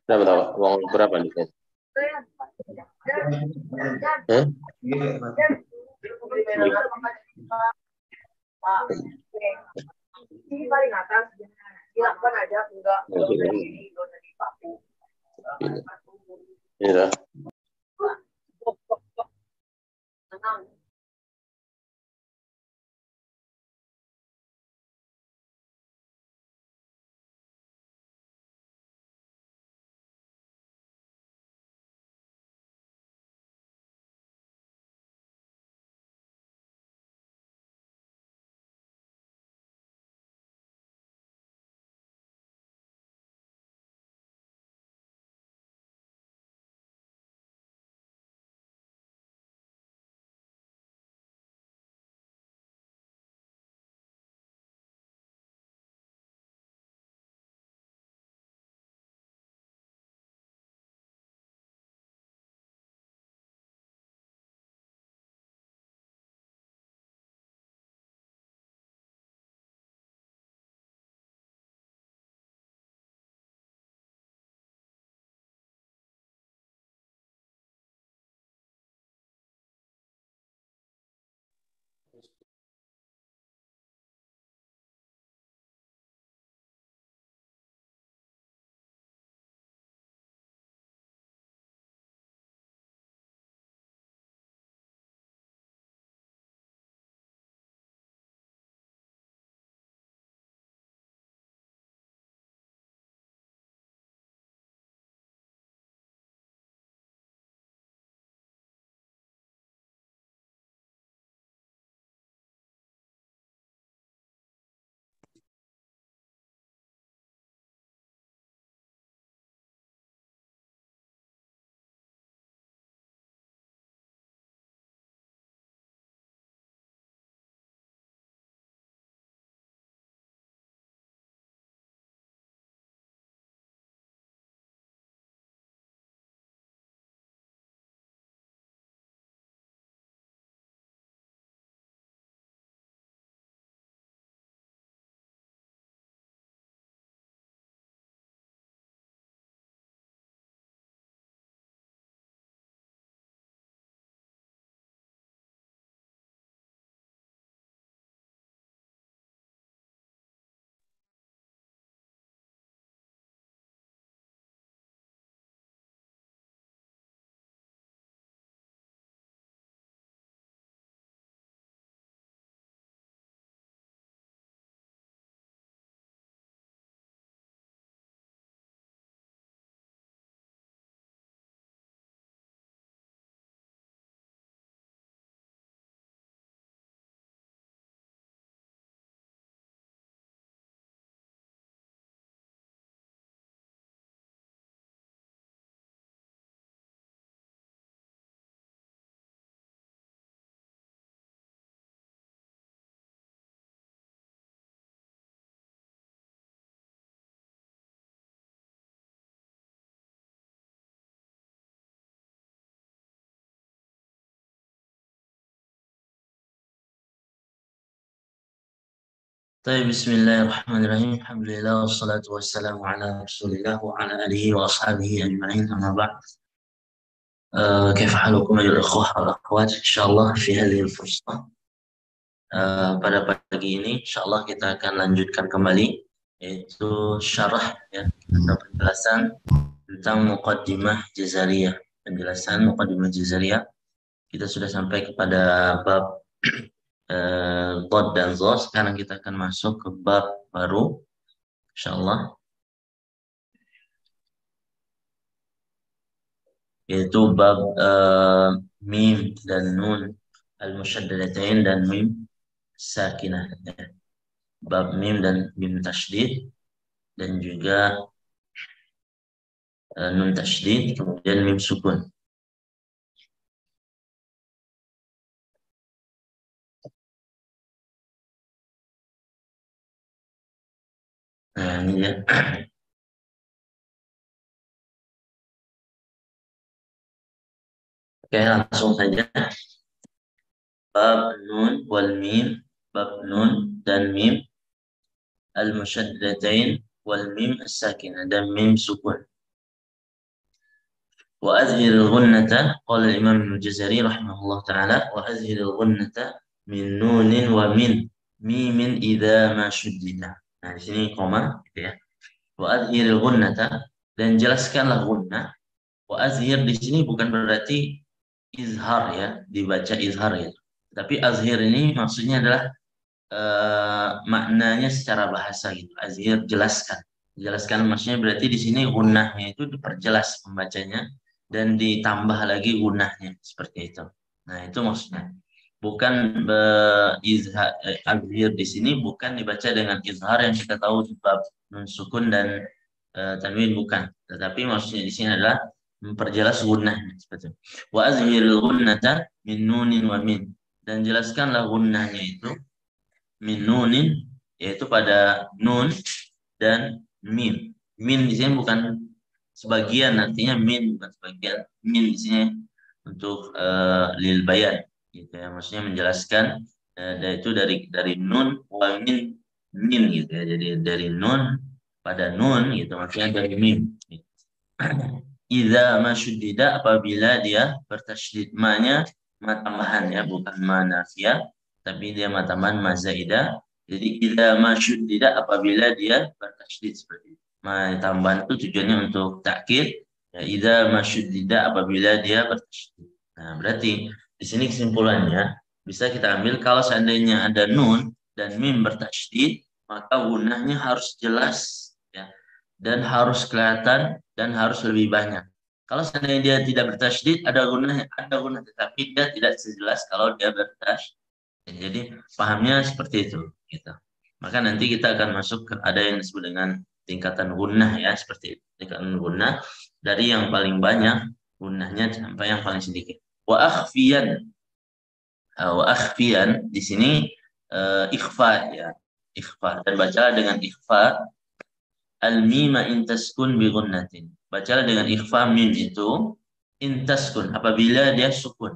Berapa tahu? Uang berapa nih? Ini paling atas. Silakan aja enggak Iya. طيب بسم الله الرحمن الرحيم الحمد لله والصلاة والسلام على رسول الله وعلى آله وأصحابه أجمعين أما بعد كيف حالكم أيها الأخوة والأخوات إن شاء الله في هذه الفرصة pada pagi ini insya Allah kita akan lanjutkan kembali yaitu syarah ya atau penjelasan tentang Muqaddimah Jazariyah. Penjelasan Muqaddimah Jazariyah kita sudah sampai kepada bab Dhad dan Dha. Sekarang kita akan masuk ke bab baru insyaallah, yaitu bab mim dan nun al-musyaddadatain dan mim sakinah. Bab mim dan mim tasydid dan juga nun tasydid kemudian mim sukun. Nah, ini ya. Oke, langsung saja. Bab nun wal mim, bab nun dan mim al-musyaddatain wal mim as-sakinah dan mim sukun. Wa azhiril ghunnata qala Imam Al-Jazari rahimahullah taala wa azhiril ghunnata min nunin wa min mimin idza ma shuddida. Nah, di sini koma gitu ya. Wa azhiril ghunnata dan jelaskanlah gunnah. Wa azhir di sini bukan berarti izhar ya, dibaca izhar ya. Tapi azhir ini maksudnya adalah maknanya secara bahasa gitu. Azhir jelaskan. Jelaskan maksudnya berarti di sini gunnahnya itu diperjelas pembacanya dan ditambah lagi gunnahnya seperti itu. Nah, itu maksudnya. Bukan azhir di sini bukan dibaca dengan izhar yang kita tahu sebab nun sukun dan tanwin bukan. Tetapi maksudnya di sini adalah memperjelas gunnahnya seperti itu. Wa azhiril gunnata min nunin wa min dan jelaskanlah gunnahnya itu min nunin yaitu pada nun dan mim. Min di sini bukan sebagian, artinya min bukan sebagian. Min di sini untuk lil bayan gitu ya, maksudnya menjelaskan itu dari nun wa min gitu ya. Jadi dari nun pada nun gitu, maksudnya dari mim. Idza mashuddida apabila dia bertasydid, ma-nya ma tambahan ya, bukan ma nafiyah, tapi dia ma tambahan ma zaidah. Jadi idza mashuddida apabila dia bertasydid seperti itu. Ma tambahan itu tujuannya untuk takkid. Ya, idza mashuddida apabila dia bertasydid. Nah, berarti di sini kesimpulannya bisa kita ambil kalau seandainya ada nun dan mim bertasydid, maka gunnahnya harus jelas ya, dan harus kelihatan dan harus lebih banyak. Kalau seandainya dia tidak bertasydid, ada gunnah tetapi dia tidak sejelas kalau dia bertasydid. Jadi pahamnya seperti itu gitu. Maka nanti kita akan masuk ke ada yang disebut dengan tingkatan gunnah ya, seperti itu. Tingkatan gunnah dari yang paling banyak gunnahnya sampai yang paling sedikit. Wa akhfiyan di sini ikhfa ya, ikhfa, dan baca dengan ikhfa al-mima intaskun bi gunnatin. Bacalah dengan ikhfa mim itu intaskun apabila dia sukun.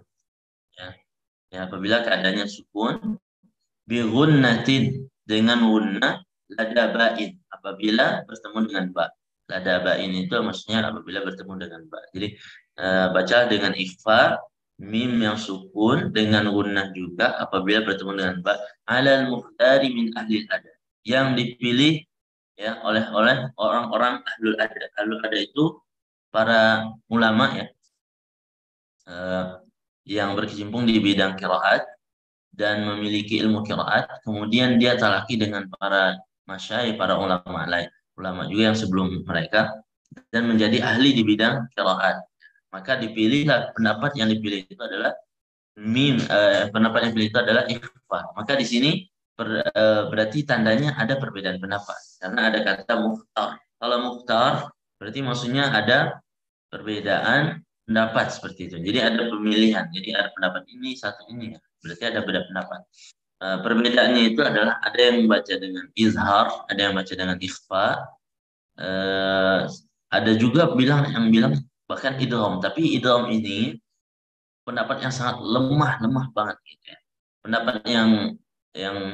Ya, apabila keadaannya sukun bi gunnatin dengan gunnah lada ba'in apabila bertemu dengan ba. Lada ba'in itu maksudnya apabila bertemu dengan ba. Jadi baca dengan ikhfa mim yang sukun dengan gunnah juga apabila bertemu dengan ba alal muhtari min ahli ada, yang dipilih ya oleh orang-orang ahlul ada. Ahlul ada itu para ulama ya, yang berkecimpung di bidang qiraat dan memiliki ilmu qiraat, kemudian dia talaki dengan para masyayikh, para ulama lain, ulama juga yang sebelum mereka, dan menjadi ahli di bidang qiraat. Maka dipilihlah pendapat yang dipilih itu adalah pendapat yang dipilih itu adalah ikhfa. Maka di sini berarti tandanya ada perbedaan pendapat karena ada kata mukhtar. Kalau mukhtar berarti maksudnya ada perbedaan pendapat seperti itu. Jadi ada pemilihan. Jadi ada pendapat ini satu ini ya. Berarti ada beda pendapat. Perbedaannya itu adalah ada yang membaca dengan izhar, ada yang baca dengan ikhfa. Ada juga yang bilang bahkan idgham. Tapi idgham ini pendapat yang sangat lemah banget gitu ya. Pendapat yang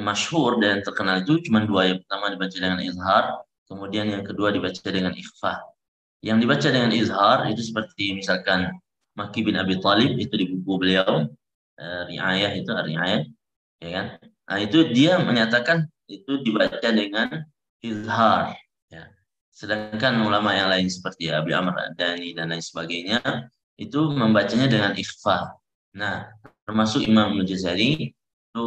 masyhur dan terkenal itu cuma dua. Yang pertama dibaca dengan izhar, kemudian yang kedua dibaca dengan ikhfa. Yang dibaca dengan izhar itu seperti misalkan Maki bin Abi Thalib, itu di buku beliau Ri'ayah, itu Ri'ayah ya kan. Nah, itu dia menyatakan itu dibaca dengan izhar ya. Sedangkan ulama yang lain seperti Abi Amr Ad-Dani dan lain sebagainya itu membacanya dengan ikhfa. Nah, termasuk Imam Al-Jazari itu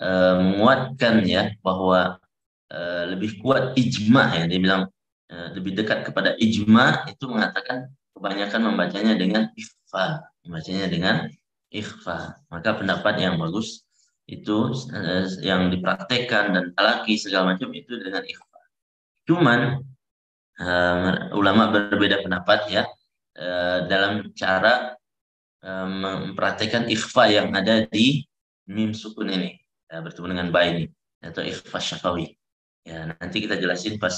menguatkan ya bahwa lebih kuat ijma ya, dia bilang lebih dekat kepada ijma, itu mengatakan kebanyakan membacanya dengan ikhfa, Maka pendapat yang bagus itu yang dipraktekkan dan talaki segala macam itu dengan ikhfa. Cuman ulama berbeda pendapat ya dalam cara mempraktekkan ikhfa yang ada di mim sukun ini bertemu dengan ba ini atau ikhfa syafawi. Ya, nanti kita jelasin pas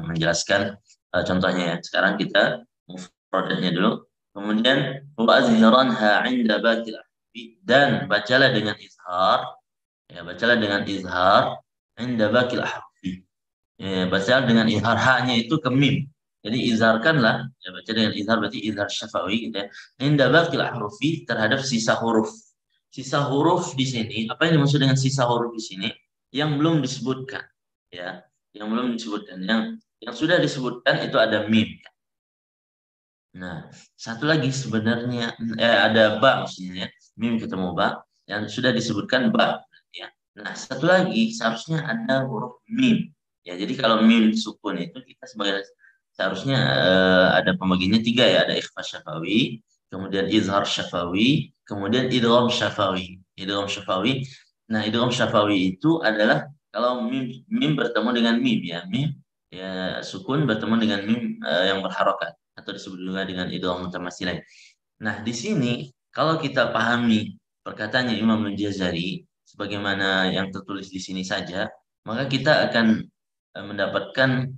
menjelaskan contohnya ya. Sekarang kita mufradnya dulu. Kemudian wa azhiranha 'inda baqil ahrufi, dan bacalah dengan izhar. Ya, bacalah dengan izhar 'inda baqil ahrufi. Ya, bacalah dengan izhar hanya itu ke mim. Jadi izharkanlah, ya baca dengan izhar berarti izhar syafawi gitu ya. 'Inda baqil ahrufi, terhadap sisa huruf. Sisa huruf di sini, apa yang dimaksud dengan sisa huruf di sini? Yang belum disebutkan. Ya, yang belum disebutkan, yang sudah disebutkan itu ada mim. Nah, satu lagi sebenarnya ada ba maksudnya ya, mim ketemu ba, yang sudah disebutkan ba. Ya. Nah, satu lagi seharusnya ada huruf mim. Ya, jadi kalau mim sukun itu kita seharusnya ada pembagiannya 3 ya, ada ikhfa syafawi, kemudian izhar syafawi, kemudian idgham syafawi. Idgham syafawi. Nah, idgham syafawi itu adalah kalau mim bertemu dengan mim ya, mim ya sukun bertemu dengan mim yang berharokat atau disebut juga dengan idgham mutamatsilain. Nah, di sini kalau kita pahami perkataannya Imam Al-Jazari sebagaimana yang tertulis di sini saja, maka kita akan mendapatkan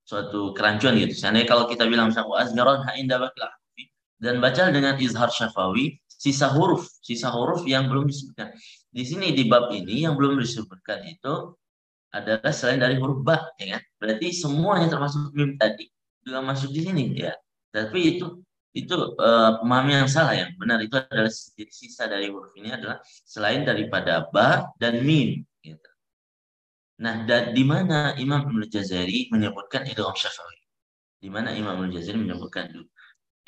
suatu kerancuan gitu. Seandainya kalau kita bilang misalnya azgaran inda baqil ahrufi dan baca dengan izhar syafawi, sisa huruf yang belum disebutkan. Di sini di bab ini yang belum disebutkan itu adalah selain dari huruf ba, ya kan? Berarti semuanya termasuk mim tadi juga masuk di sini ya. Tapi itu pemahaman yang salah. Yang benar itu adalah sisa dari huruf ini adalah selain daripada ba dan mim gitu. Nah, di mana Imam Al-Jazari menyebutkan idgham syafawi? Di mana Imam Al-Jazari menyebutkan itu?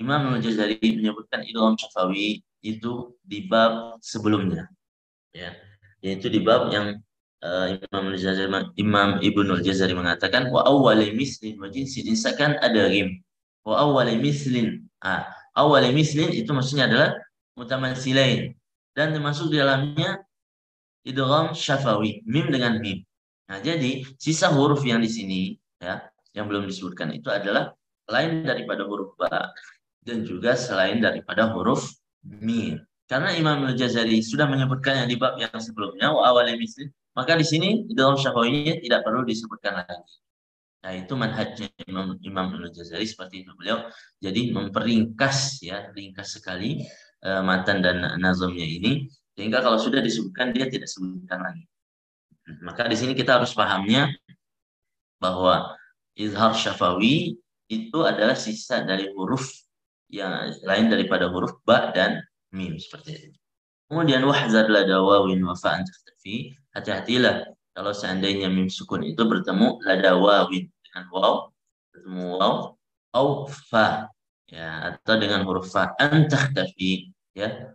Imam Al-Jazari menyebutkan idgham syafawi itu di bab sebelumnya. Ya. Yaitu di bab yang Imam Ibnul Jazari mengatakan wa awwali mislin wa jinsin insakan ada rim. Wa awwali mislin. Awwali mislin itu maksudnya adalah mutamatsilain dan termasuk di dalamnya idgham syafawi, mim dengan mim. Nah, jadi sisa huruf yang di sini ya, yang belum disebutkan itu adalah selain daripada huruf ba dan juga selain daripada huruf mim. Karena Imam Al-Jazari sudah menyebutkannya di bab yang sebelumnya wa awwali mislin, maka di sini idgham syafawinya tidak perlu disebutkan lagi. Nah, itu manhajnya Imam Al-Jazari seperti itu. Beliau jadi memperingkas ya, ringkas sekali matan dan nazamnya ini sehingga kalau sudah disebutkan dia tidak sebutkan lagi. Maka di sini kita harus pahamnya bahwa izhar syafawi itu adalah sisa dari huruf yang lain daripada huruf ba dan mim seperti itu. Kemudian wahzar lada wawin wa fa'an takhtafi, hati-hatilah kalau seandainya mim sukun itu bertemu lada wawin dengan waw, bertemu waw au fa ya, atau dengan huruf fa an takhtafi ya,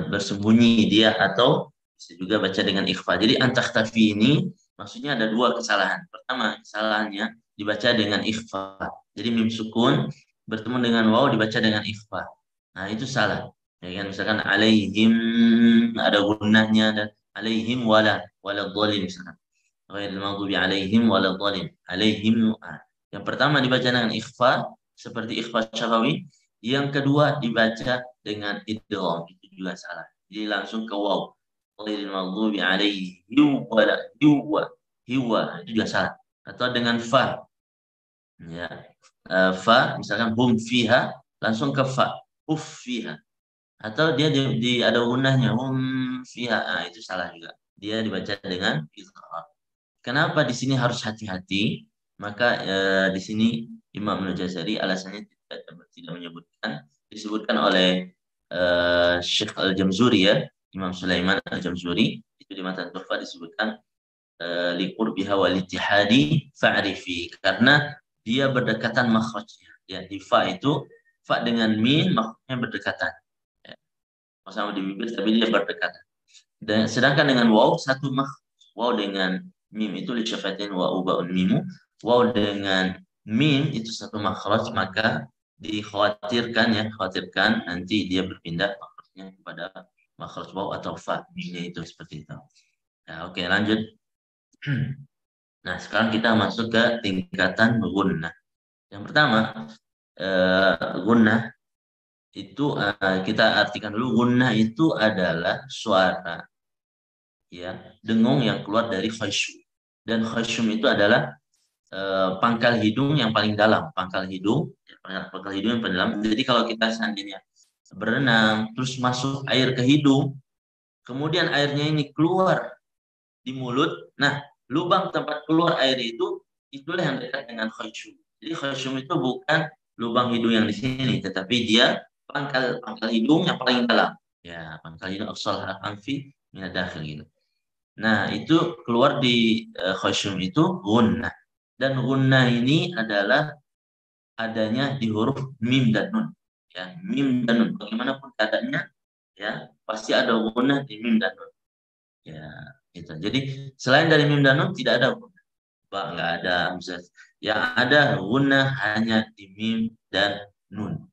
bersembunyi dia, atau bisa juga baca dengan ikhfa. Jadi an takhtafi ini maksudnya ada 2 kesalahan. Pertama, kesalahannya dibaca dengan ikhfa. Jadi mim sukun bertemu dengan waw dibaca dengan ikhfa. Nah, itu salah. Ya kan, misalkan alaihim ada gunnahnya dan alaihim wala dhalim misalkan. Ghairil maghdubi alaihim wala dhalim. Alaihim. Yang pertama dibaca dengan ikhfa seperti ikhfa syafawi, yang kedua dibaca dengan idgham, itu juga salah. Jadi langsung ke waw. Ghairil maghdubi alaihim wala hiwa. Itu juga salah. Atau dengan fa. Ya. Fa misalkan hum fiha langsung ke fa. Uf fiha. Atau dia ada gunahnya fiha, itu salah juga. Dia dibaca dengan izhar. Kenapa di sini harus hati-hati? Maka di sini Imam Al-Jazari alasannya tidak menyebutkan, disebutkan oleh Syekh Al-Jamzuri ya, Imam Sulaiman Al-Jamzuri, itu di matan Tuhfah disebutkan liqurbiha wal ittihadi fa'rifi, karena dia berdekatan makhrajnya. Ya, di fa itu fa dengan mim makhrajnya berdekatan. Sama di bibir tapi dia berdekatan. Dan sedangkan dengan waw satu waw dengan mim itu li syafatin wa ubaun mimu, waw dengan mim itu satu makhraj, maka dikhawatirkan nanti dia berpindah makhrajnya kepada makhraj waw atau fa, mimnya itu seperti itu. Nah, oke, lanjut. Nah, sekarang kita masuk ke tingkatan gunnah. Yang pertama, gunnah itu kita artikan dulu. Gunnah itu adalah suara, ya, dengung yang keluar dari khasyum. Dan khasyum itu adalah pangkal hidung yang paling dalam, pangkal hidung yang paling dalam. Jadi kalau kita seandainya berenang terus masuk air ke hidung, kemudian airnya ini keluar di mulut, nah lubang tempat keluar air itu itulah yang dekat dengan khasyum. Jadi khasyum itu bukan lubang hidung yang di sini, tetapi dia pangkal hidung yang paling dalam. Ya, pangkal hidung afsal anfi min dakhil gitu. Nah, itu keluar di khasyum itu gunnah. Dan gunnah ini adalah adanya di huruf mim dan nun. Ya, mim dan nun. Bagaimanapun keadaannya, ya pasti ada gunnah di mim dan nun. Ya, itu. Jadi selain dari mim dan nun tidak ada gunnah. Nggak ada hamzah. Yang ada gunnah hanya di mim dan nun.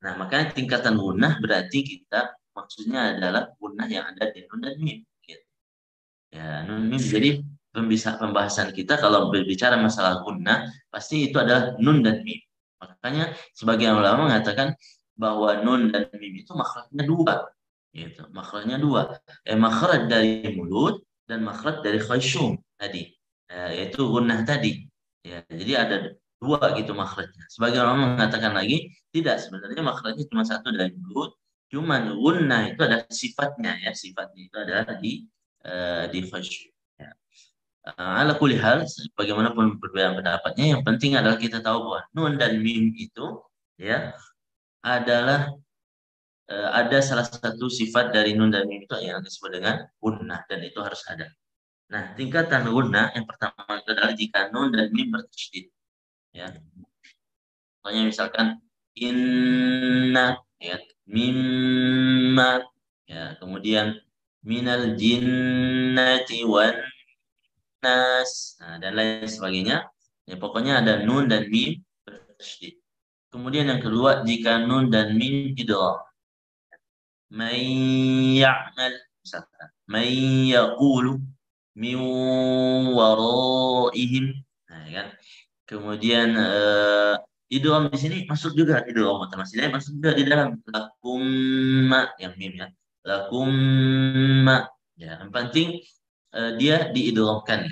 Nah, makanya tingkatan gunnah berarti kita maksudnya adalah gunnah yang ada di nun dan mim. Gitu. Ya, nun mim. Jadi pembahasan kita kalau berbicara masalah gunnah pasti itu adalah nun dan mim. Makanya sebagian ulama mengatakan bahwa nun dan mim itu makhrajnya dua, gitu. Makhrajnya dua, makhraj dari mulut dan makhraj dari khasyum tadi, yaitu gunnah tadi. Ya, jadi ada dua gitu makhrajnya. Sebagian ulama mengatakan lagi tidak, sebenarnya makhrajnya cuma satu dari mulut, cuman gunnah itu ada sifatnya, ya sifatnya itu adalah di khasyum. Ala kulli hal, bagaimanapun berbeda pendapatnya, yang penting adalah kita tahu bahwa nun dan mim itu, ya, adalah ada salah satu sifat dari nun dan mim itu yang disebut dengan gunnah, dan itu harus ada. Nah, tingkatan gunnah yang pertama adalah jika nun dan mim bertasydid. Ya, contohnya misalkan inna, ya, mimma, ya, kemudian minal jinnati wan nas, dan lain sebagainya. Ya, pokoknya ada nun dan mim bertasydid. Kemudian yang kedua, jika nun dan mim idgham. Man ya'mal, misalkan man yaqulu min waraihim. Nah, kan. Kemudian idgham di sini masuk juga, idgham mutamassilnya masuk juga di dalam lakum yang mim, ya. Lakum, ya, yang penting dia diidghamkan,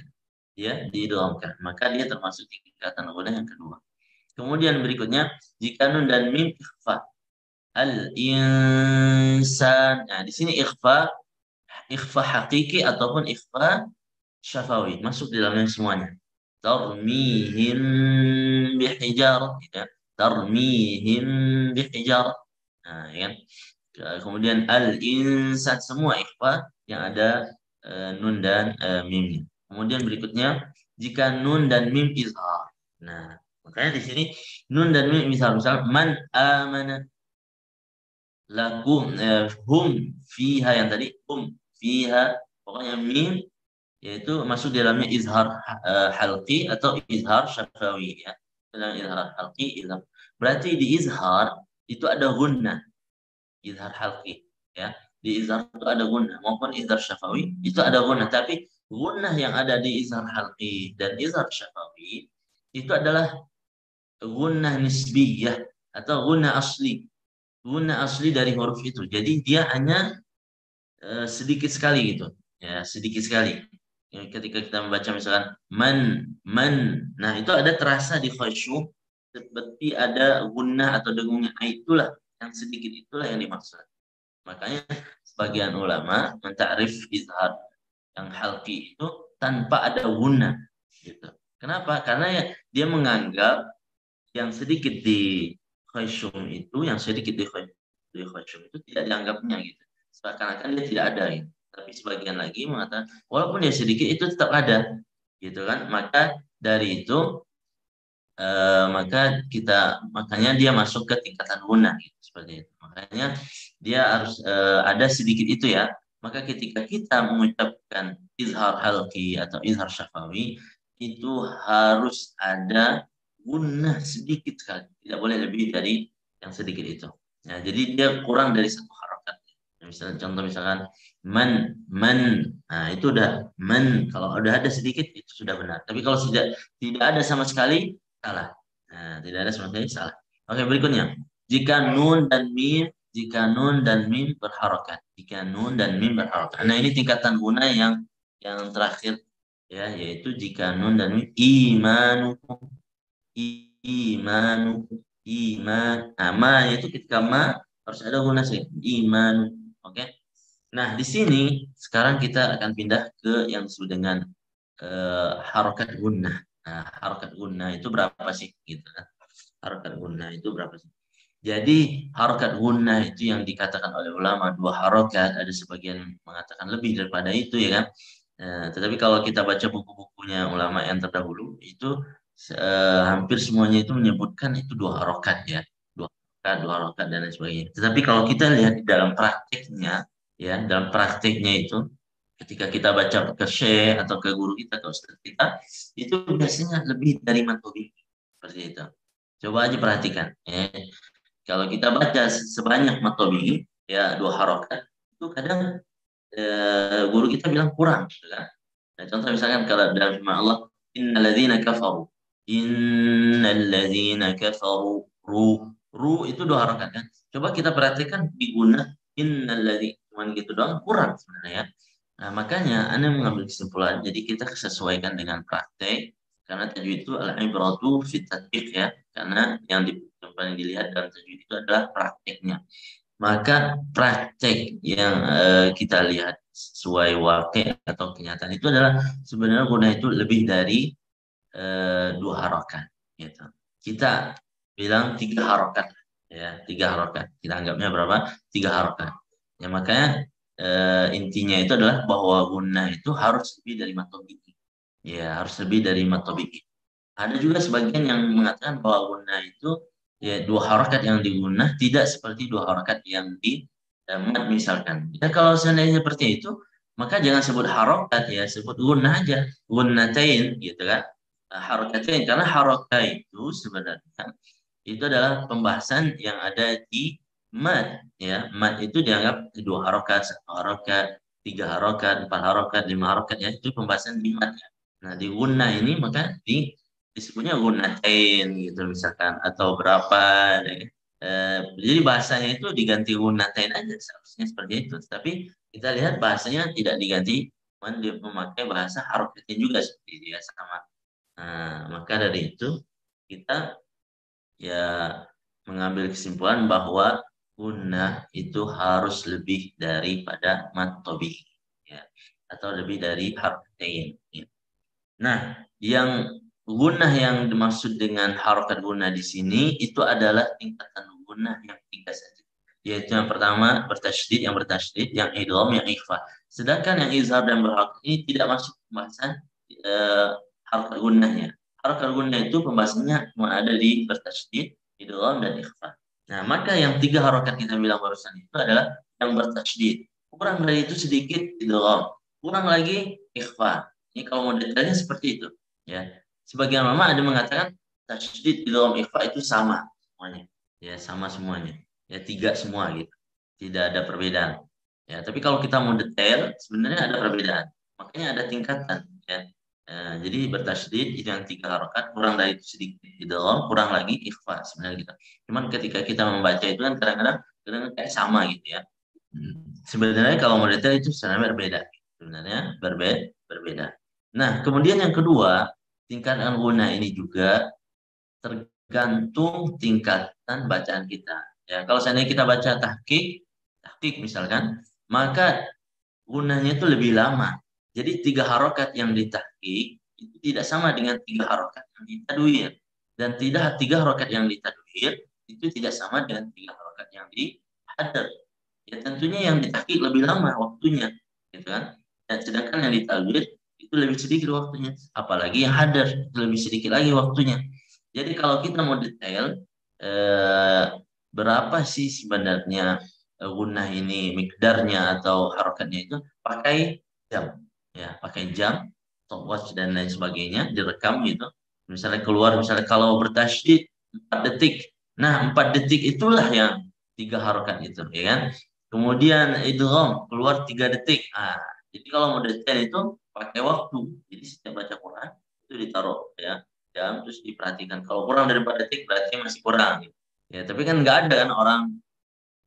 maka dia termasuk tingkatan gunnah yang kedua. Kemudian berikutnya jika nun dan mim ikhfa, al insan. Nah, di sini ikhfa hakiki ataupun ikhfa syafawi, masuk di dalamnya semuanya. Tarmihim bihijarah, ya. Tarmihim bihijarah. Nah, ya. Kemudian al insan, semua ikhfa yang ada nun dan mim. Kemudian berikutnya jika nun dan mim izhar. Nah, makanya di sini nun dan mim misal man amana, lakum hum fiha, yang tadi hum fiha, pokoknya mim yaitu masuk dalamnya izhar halqi atau izhar syafawi, ya. Dalam izhar halqi, izhar berarti di izhar itu ada gunnah, izhar halqi, ya. Di izhar itu ada gunnah maupun izhar syafawi itu ada gunnah, tapi gunnah yang ada di izhar halqi dan izhar syafawi itu adalah gunnah nisbiyah atau gunnah asli. Gunnah asli dari huruf itu. Jadi dia hanya sedikit sekali gitu. Ya, sedikit sekali. Ya, ketika kita membaca misalkan man, nah itu ada terasa di khasyum seperti ada gunnah atau dengungnya. Itulah yang sedikit, itulah yang dimaksud. Makanya sebagian ulama mentakrif izhar yang halqi itu tanpa ada gunnah gitu. Kenapa? Karena dia menganggap yang sedikit di khasyum itu, itu tidak dianggapnya gitu. Seakan-akan dia tidak ada gitu. Tapi sebagian lagi mengatakan walaupun dia sedikit itu tetap ada gitu kan. Maka dari itu makanya dia masuk ke tingkatan gunnah gitu, seperti itu. Makanya dia harus ada sedikit itu, ya. Maka ketika kita mengucapkan izhar halqi atau izhar syafawi itu harus ada gunnah sedikit sekali, tidak boleh lebih dari yang sedikit itu. Nah, jadi dia kurang dari satu harokat. Misalnya contoh misalkan man, nah itu udah man, kalau udah ada sedikit itu sudah benar. Tapi kalau tidak ada sama sekali salah. Nah, tidak ada sama sekali salah. Oke, berikutnya. Jika nun dan mim berharokat. Jika nun dan mim berharokat. Nah, ini tingkatan guna yang terakhir ya, yaitu jika nun dan mim imanukum, iman. Nah, ma itu ketika ma harus ada guna sih. Iman. Oke. Nah, di sini sekarang kita akan pindah ke yang disebut dengan harokat gunnah. Nah, harokat gunnah itu berapa sih? Gitu kan. Harokat gunnah itu berapa sih? Jadi, harokat gunnah itu yang dikatakan oleh ulama 2 harokat, ada sebagian mengatakan lebih daripada itu ya kan. Tetapi kalau kita baca buku-bukunya ulama yang terdahulu, itu hampir semuanya itu menyebutkan itu 2 harokat ya. 2 harokat dan lain sebagainya. Tetapi kalau kita lihat di dalam prakteknya, ya dalam prakteknya itu ketika kita baca ke syekh atau ke guru kita atau ustaz kita itu biasanya lebih dari matobik seperti itu. Coba aja perhatikan ya. Kalau kita baca sebanyak matobik ya 2 harokat itu kadang guru kita bilang kurang gitu kan. Nah, contoh misalkan kalau dalam firman Allah innalladzina kafaru ru itu 2 harokat kan. Coba kita perhatikan diguna innalladzi cuman gitu doang kurang sebenarnya ya. Nah, makanya Anda mengambil kesimpulan jadi kita sesuaikan dengan praktek karena tajwid itu al-ibratu fit tatbiq ya. Karena yang paling dilihat dalam tajwid itu adalah prakteknya. Maka praktek yang kita lihat sesuai wakil atau kenyataan itu adalah sebenarnya guna itu lebih dari 2 harokat gitu. Kita bilang 3 harokat ya, 3 harokat. Kita anggapnya berapa? 3 harokat. Ya makanya intinya itu adalah bahwa gunnah itu harus lebih dari matobiki. Ya, harus lebih dari matobiki. Ada juga sebagian yang mengatakan bahwa gunnah itu ya 2 harokat yang digunnah tidak seperti 2 harokat yang di mad misalkan. Ya kalau seandainya seperti itu, maka jangan sebut harokat ya, sebut gunnah aja, gunnatain gitu kan. Harokatain karena harokat itu sebenarnya itu adalah pembahasan yang ada di mad ya. Mad itu dianggap 2 harokat, 1 harokat, 3 harokat, 4 harokat, 5 harokat ya, itu pembahasan di mad ya. Nah, di gunnah ini maka disebutnya gunnatain gitu misalkan atau berapa ya. Jadi bahasanya itu diganti gunnatain aja seharusnya seperti itu. Tapi kita lihat bahasanya tidak diganti, dia memakai bahasa harokatnya juga seperti dia sama. Nah, maka dari itu kita ya mengambil kesimpulan bahwa gunnah itu harus lebih daripada matobi ya, atau lebih dari harokatain ya. Nah, yang gunnah yang dimaksud dengan harokat gunnah di sini itu adalah tingkatan gunnah yang 3 saja. Yaitu yang pertama bertasydid, yang bertasydid, yang idgham, yang ikhfa. Sedangkan yang izhar dan berharokat ini tidak masuk pembahasan harokat gunnahnya. Harokat gunnah itu pembahasannya cuma ada di bertasydid, idgham, dan ikhfa. Nah, maka yang 3 harokat kita bilang barusan itu adalah yang bertasydid. Kurang dari itu sedikit idgham, kurang lagi ikhfa. Ini kalau mau detailnya seperti itu, ya. Sebagian ulama ada mengatakan tasydid idgham ikhfa itu sama semuanya, ya sama semuanya, ya 3 semua gitu, tidak ada perbedaan. Ya, tapi kalau kita mau detail sebenarnya ada perbedaan, makanya ada tingkatan, ya. Jadi bertasydid itu yang 3 harokat, kurang dari itu sedikit idgham, kurang lagi ikhfa sebenarnya gitu. Cuman ketika kita membaca itu kan kadang-kadang kayak sama gitu ya. Sebenarnya kalau mau detail itu sebenarnya berbeda, sebenarnya berbeda. Nah, kemudian yang kedua, tingkatan gunnah ini juga tergantung tingkatan bacaan kita. Ya, kalau seandainya kita baca tahqiq misalkan, maka gunnahnya itu lebih lama. Jadi 3 harokat yang di tahqiq itu tidak sama dengan 3 harokat yang di tadwir. Dan 3 harokat yang di tadwir itu tidak sama dengan 3 harokat yang di hadar. Ya tentunya yang di tahqiq lebih lama waktunya, gitu kan? Dan sedangkan yang di tadwir itu lebih sedikit waktunya, apalagi yang hadar lebih sedikit lagi waktunya. Jadi kalau kita mau detail berapa sih sebenarnya gunnah ini mikdarnya atau harokatnya itu pakai jam ya, pakai jam, stopwatch dan lain sebagainya direkam gitu. Misalnya keluar misalnya kalau bertasydid 4 detik. Nah, 4 detik itulah yang 3 harokat itu ya kan. Kemudian idgham keluar 3 detik. Jadi kalau mau detail itu pakai waktu. Jadi setiap baca Quran itu ditaruh ya jam terus diperhatikan. Kalau kurang dari 4 detik berarti masih kurang. Gitu. Ya tapi kan nggak ada kan orang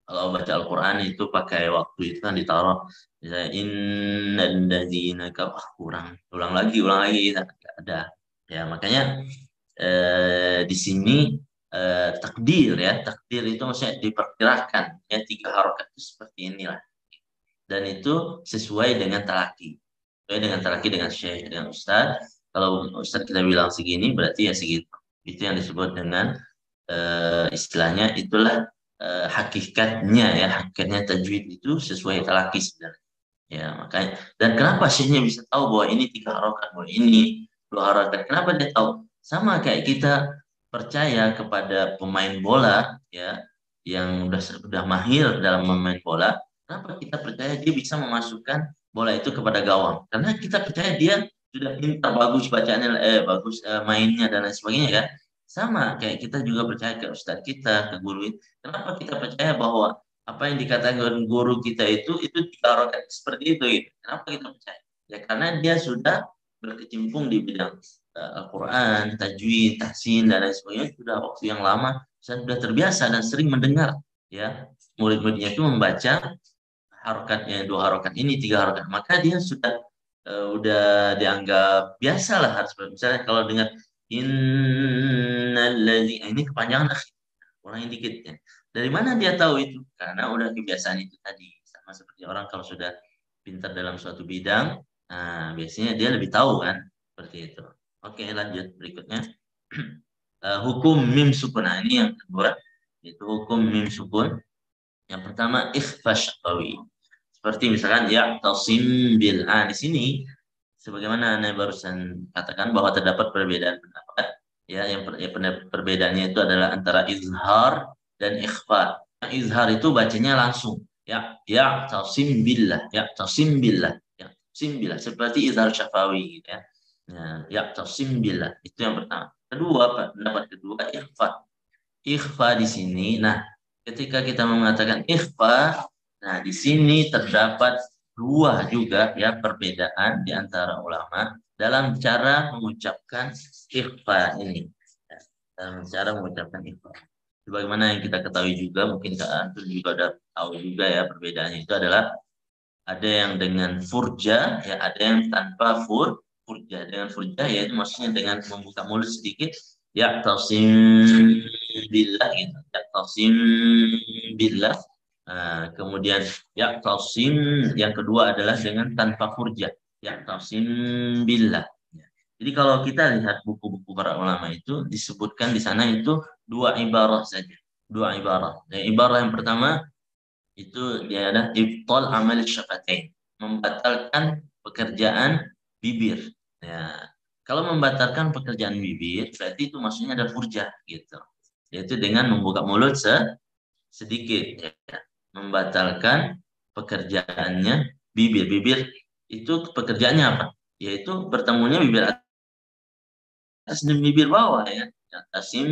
kalau baca Al-Quran itu pakai waktu itu kan ditaruh misalnya innal ladzina kurang ulang lagi nggak ada ya makanya di sini takdir itu maksudnya diperkirakan ya 3 harokat itu seperti inilah dan itu sesuai dengan talaki dengan syekh dengan ustadz kalau ustadz kita bilang segini berarti ya segitu itu yang disebut dengan istilahnya itulah hakikatnya tajwid itu sesuai talaki sebenarnya ya makanya dan kenapa syekhnya bisa tahu bahwa ini 3 harokat bahwa ini 2 harokat kenapa dia tahu sama kayak kita percaya kepada pemain bola ya yang sudah mahir dalam memain bola kenapa kita percaya dia bisa memasukkan bola itu kepada gawang karena kita percaya dia sudah pintar bagus bacaannya bagus mainnya dan lain sebagainya kan sama kayak kita juga percaya ke ustadz kita ke guru itu kenapa kita percaya bahwa apa yang dikatakan guru kita itu 3 harokat seperti itu gitu. Kenapa kita percaya? Ya karena dia sudah berkecimpung di bidang Al-Quran, tajwid, tahsin dan lain sebagainya sudah waktu yang lama sudah terbiasa dan sering mendengar ya murid-muridnya itu membaca harokatnya 2 harokat ini 3 harokat maka dia udah dianggap biasa lah harus misalnya kalau dengar innalladzi ini kepanjangan kurangin dikit ya. Dari mana dia tahu itu? Karena udah kebiasaan itu tadi. Sama seperti orang kalau sudah pintar dalam suatu bidang, nah biasanya dia lebih tahu kan, seperti itu. Oke, lanjut berikutnya. Hukum mim sukun. Nah, ini yang kedua, yaitu hukum mim sukun. Yang pertama ikhfa syafawi. Seperti misalkan ya tausim bil. Di sini sebagaimana Anda barusan katakan bahwa terdapat perbedaan pendapat ya perbedaannya itu adalah antara izhar dan ikhfa. Yang izhar itu bacanya langsung ya tausim billah ya tausim billah seperti izhar syafawi gitu ya. Ya tausim billah itu yang pertama. Pendapat kedua ikhfa di sini. Nah, ketika kita mengatakan ikhfa, nah di sini terdapat 2 juga ya perbedaan di antara ulama dalam cara mengucapkan ikhfa ini. Dalam cara mengucapkan ikhfa. Sebagaimana yang kita ketahui juga, mungkin antum juga ada tahu juga ya perbedaannya itu adalah ada yang dengan furja, ya ada yang tanpa furja. Dengan furja yaitu maksudnya dengan membuka mulut sedikit, ya tausim billah gitu. Ya tausim billah. Kemudian ya tausim yang kedua adalah dengan tanpa furja. Ya tausim billah. Jadi kalau kita lihat buku-buku para ulama itu disebutkan di sana itu 2 ibarah saja. 2 ibarah. Ibarah yang pertama itu dia ada ibtal amal syafatain, membatalkan pekerjaan bibir. Ya. Kalau membatalkan pekerjaan bibir berarti itu maksudnya ada furjah gitu. Yaitu dengan membuka mulut sedikit ya. Membatalkan pekerjaannya bibir. Bibir itu pekerjaannya apa? Yaitu bertemunya bibir atas dan bibir bawah ya. Asim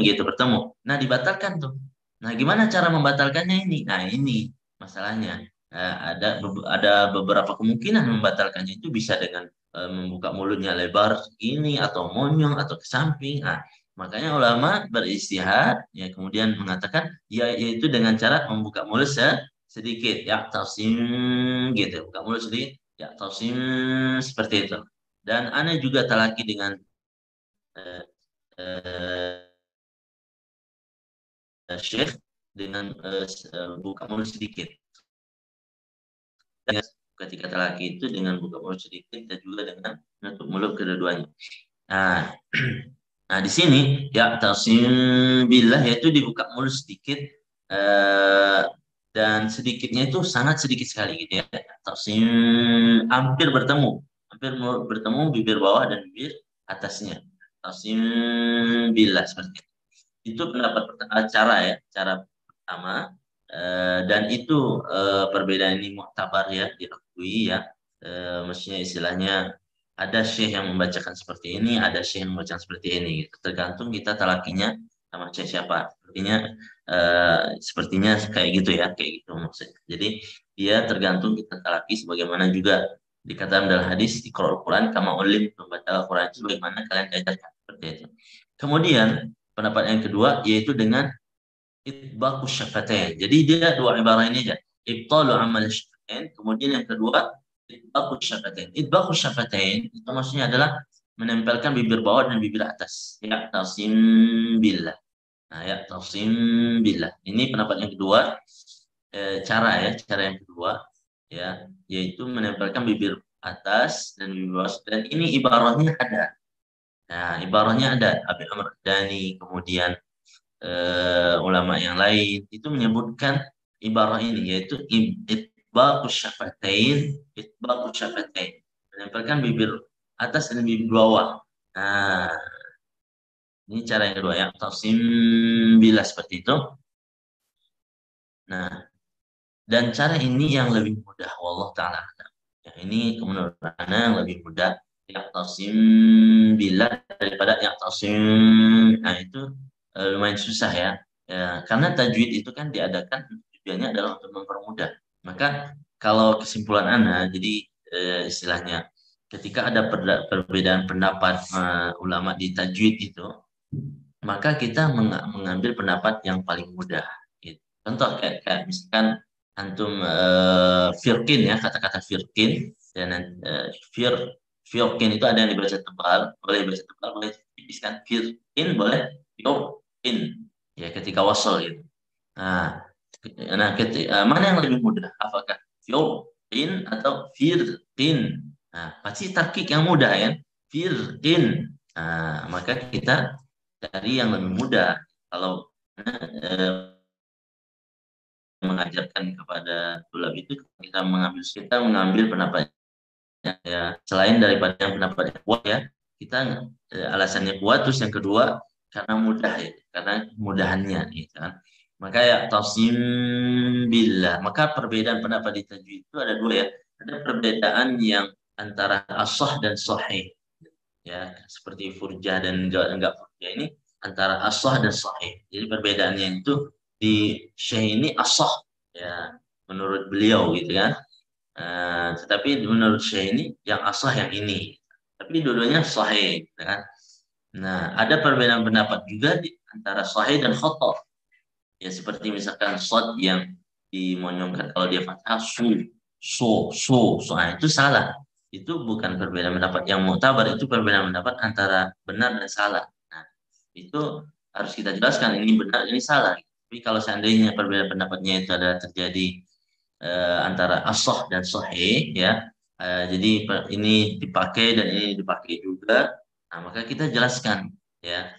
gitu bertemu. Nah, dibatalkan tuh. Nah, gimana cara membatalkannya ini? Nah, ini masalahnya. Ada beberapa kemungkinan membatalkannya itu bisa dengan membuka mulutnya lebar ini atau monyong atau ke samping. Nah, makanya ulama beristihad ya kemudian mengatakan ya yaitu dengan cara membuka mulut sedikit ya tausim gitu. Buka mulut sedikit ya tausim seperti itu. Dan aneh juga talaki dengan Syekh dengan buka mulut sedikit. Dan ketika laki itu dengan buka mulut sedikit dan juga dengan menutup mulut kedua-duanya. Nah, di sini ya tausim billah yaitu dibuka mulut sedikit dan sedikitnya itu sangat sedikit sekali gitu ya. Tausim hampir bertemu bibir bawah dan bibir atasnya. Tausim billah seperti itu. Itu pendapat cara pertama dan itu perbedaan ini mu'tabar ya diakui ya maksudnya istilahnya ada syekh yang membacakan seperti ini ada syekh yang membacakan seperti ini gitu. Tergantung kita talakinya sama syekh siapa artinya Sepertinya kayak gitu ya, kayak gitu maksudnya. Jadi dia tergantung kita talaki, sebagaimana juga dikatakan dalam hadis di Quran, kama ulim, membaca Al-Quran itu bagaimana kalian diajarkan, seperti itu. Kemudian pendapat yang kedua yaitu dengan itbaqus syafatain. Jadi dia dua ibarat ini aja. Ibtalu amal syafatain. Kemudian yang kedua itbaqus syafatain. Itbaqus syafatain itu maksudnya adalah menempelkan bibir bawah dan bibir atas. Ya tasim billah. Nah, ya tasim billah. Ini pendapat yang kedua. Cara yang kedua ya, yaitu menempelkan bibir atas dan bibir bawah. Dan ini ibaratnya ada. Nah, ibaratnya ada Abi Amr Dani, kemudian ulama yang lain itu menyebutkan ibarat ini, yaitu itbaqus syafatain, menempelkan bibir atas dan bibir bawah. Nah, ini cara yang kedua ya, tasim bila seperti itu. Nah, dan cara ini yang lebih mudah, wallah taala. Ya, ini menurut ana yang lebih mudah ya tasim bila daripada ya tasim. Nah, itu lumayan susah ya. Ya, karena tajwid itu kan diadakan tujuannya adalah untuk mempermudah. Maka kalau kesimpulan ana, jadi istilahnya ketika ada perbedaan pendapat ulama di tajwid itu, maka kita mengambil pendapat yang paling mudah. Gitu. Contoh kayak misalkan antum firkin ya, kata-kata firkin dan firkin itu ada yang dibaca tebal, boleh dibaca tebal, boleh tipis kan. Firkin boleh firkin ya ketika wasal gitu. Nah, mana yang lebih mudah? Apakah firkin atau firkin? Nah, pasti tarkik yang mudah ya. Firkin. Nah, maka kita dari yang lebih mudah. Kalau mengajarkan kepada tulab itu, kita mengambil pendapat ya, selain daripada yang pendapat yang kuat ya, kita alasannya kuat, terus yang kedua karena mudah ya, karena mudahannya gitu kan. Maka ya tasim billah. Maka perbedaan pendapat di tajwid itu ada dua ya. Ada perbedaan yang antara as-sah dan sahih. Ya, seperti furjah dan enggak furjah ini antara as-sah dan sahih. Jadi perbedaannya itu di syekh ini as-sah ya, menurut beliau gitu kan. Tetapi menurut syekh ini yang as-sah yang ini. Tapi dua-duanya sahih gitu kan. Nah, ada perbedaan pendapat juga di antara sahih dan khata. Ya seperti misalkan shad yang dimonyongkan kalau dia fathah nah, itu salah. Itu bukan perbedaan pendapat yang muktabar, itu perbedaan pendapat antara benar dan salah. Nah, itu harus kita jelaskan ini benar, ini salah. Tapi kalau seandainya perbedaan pendapatnya itu ada terjadi antara as-sah dan sahih ya, jadi ini dipakai dan ini dipakai juga. Nah, maka kita jelaskan ya,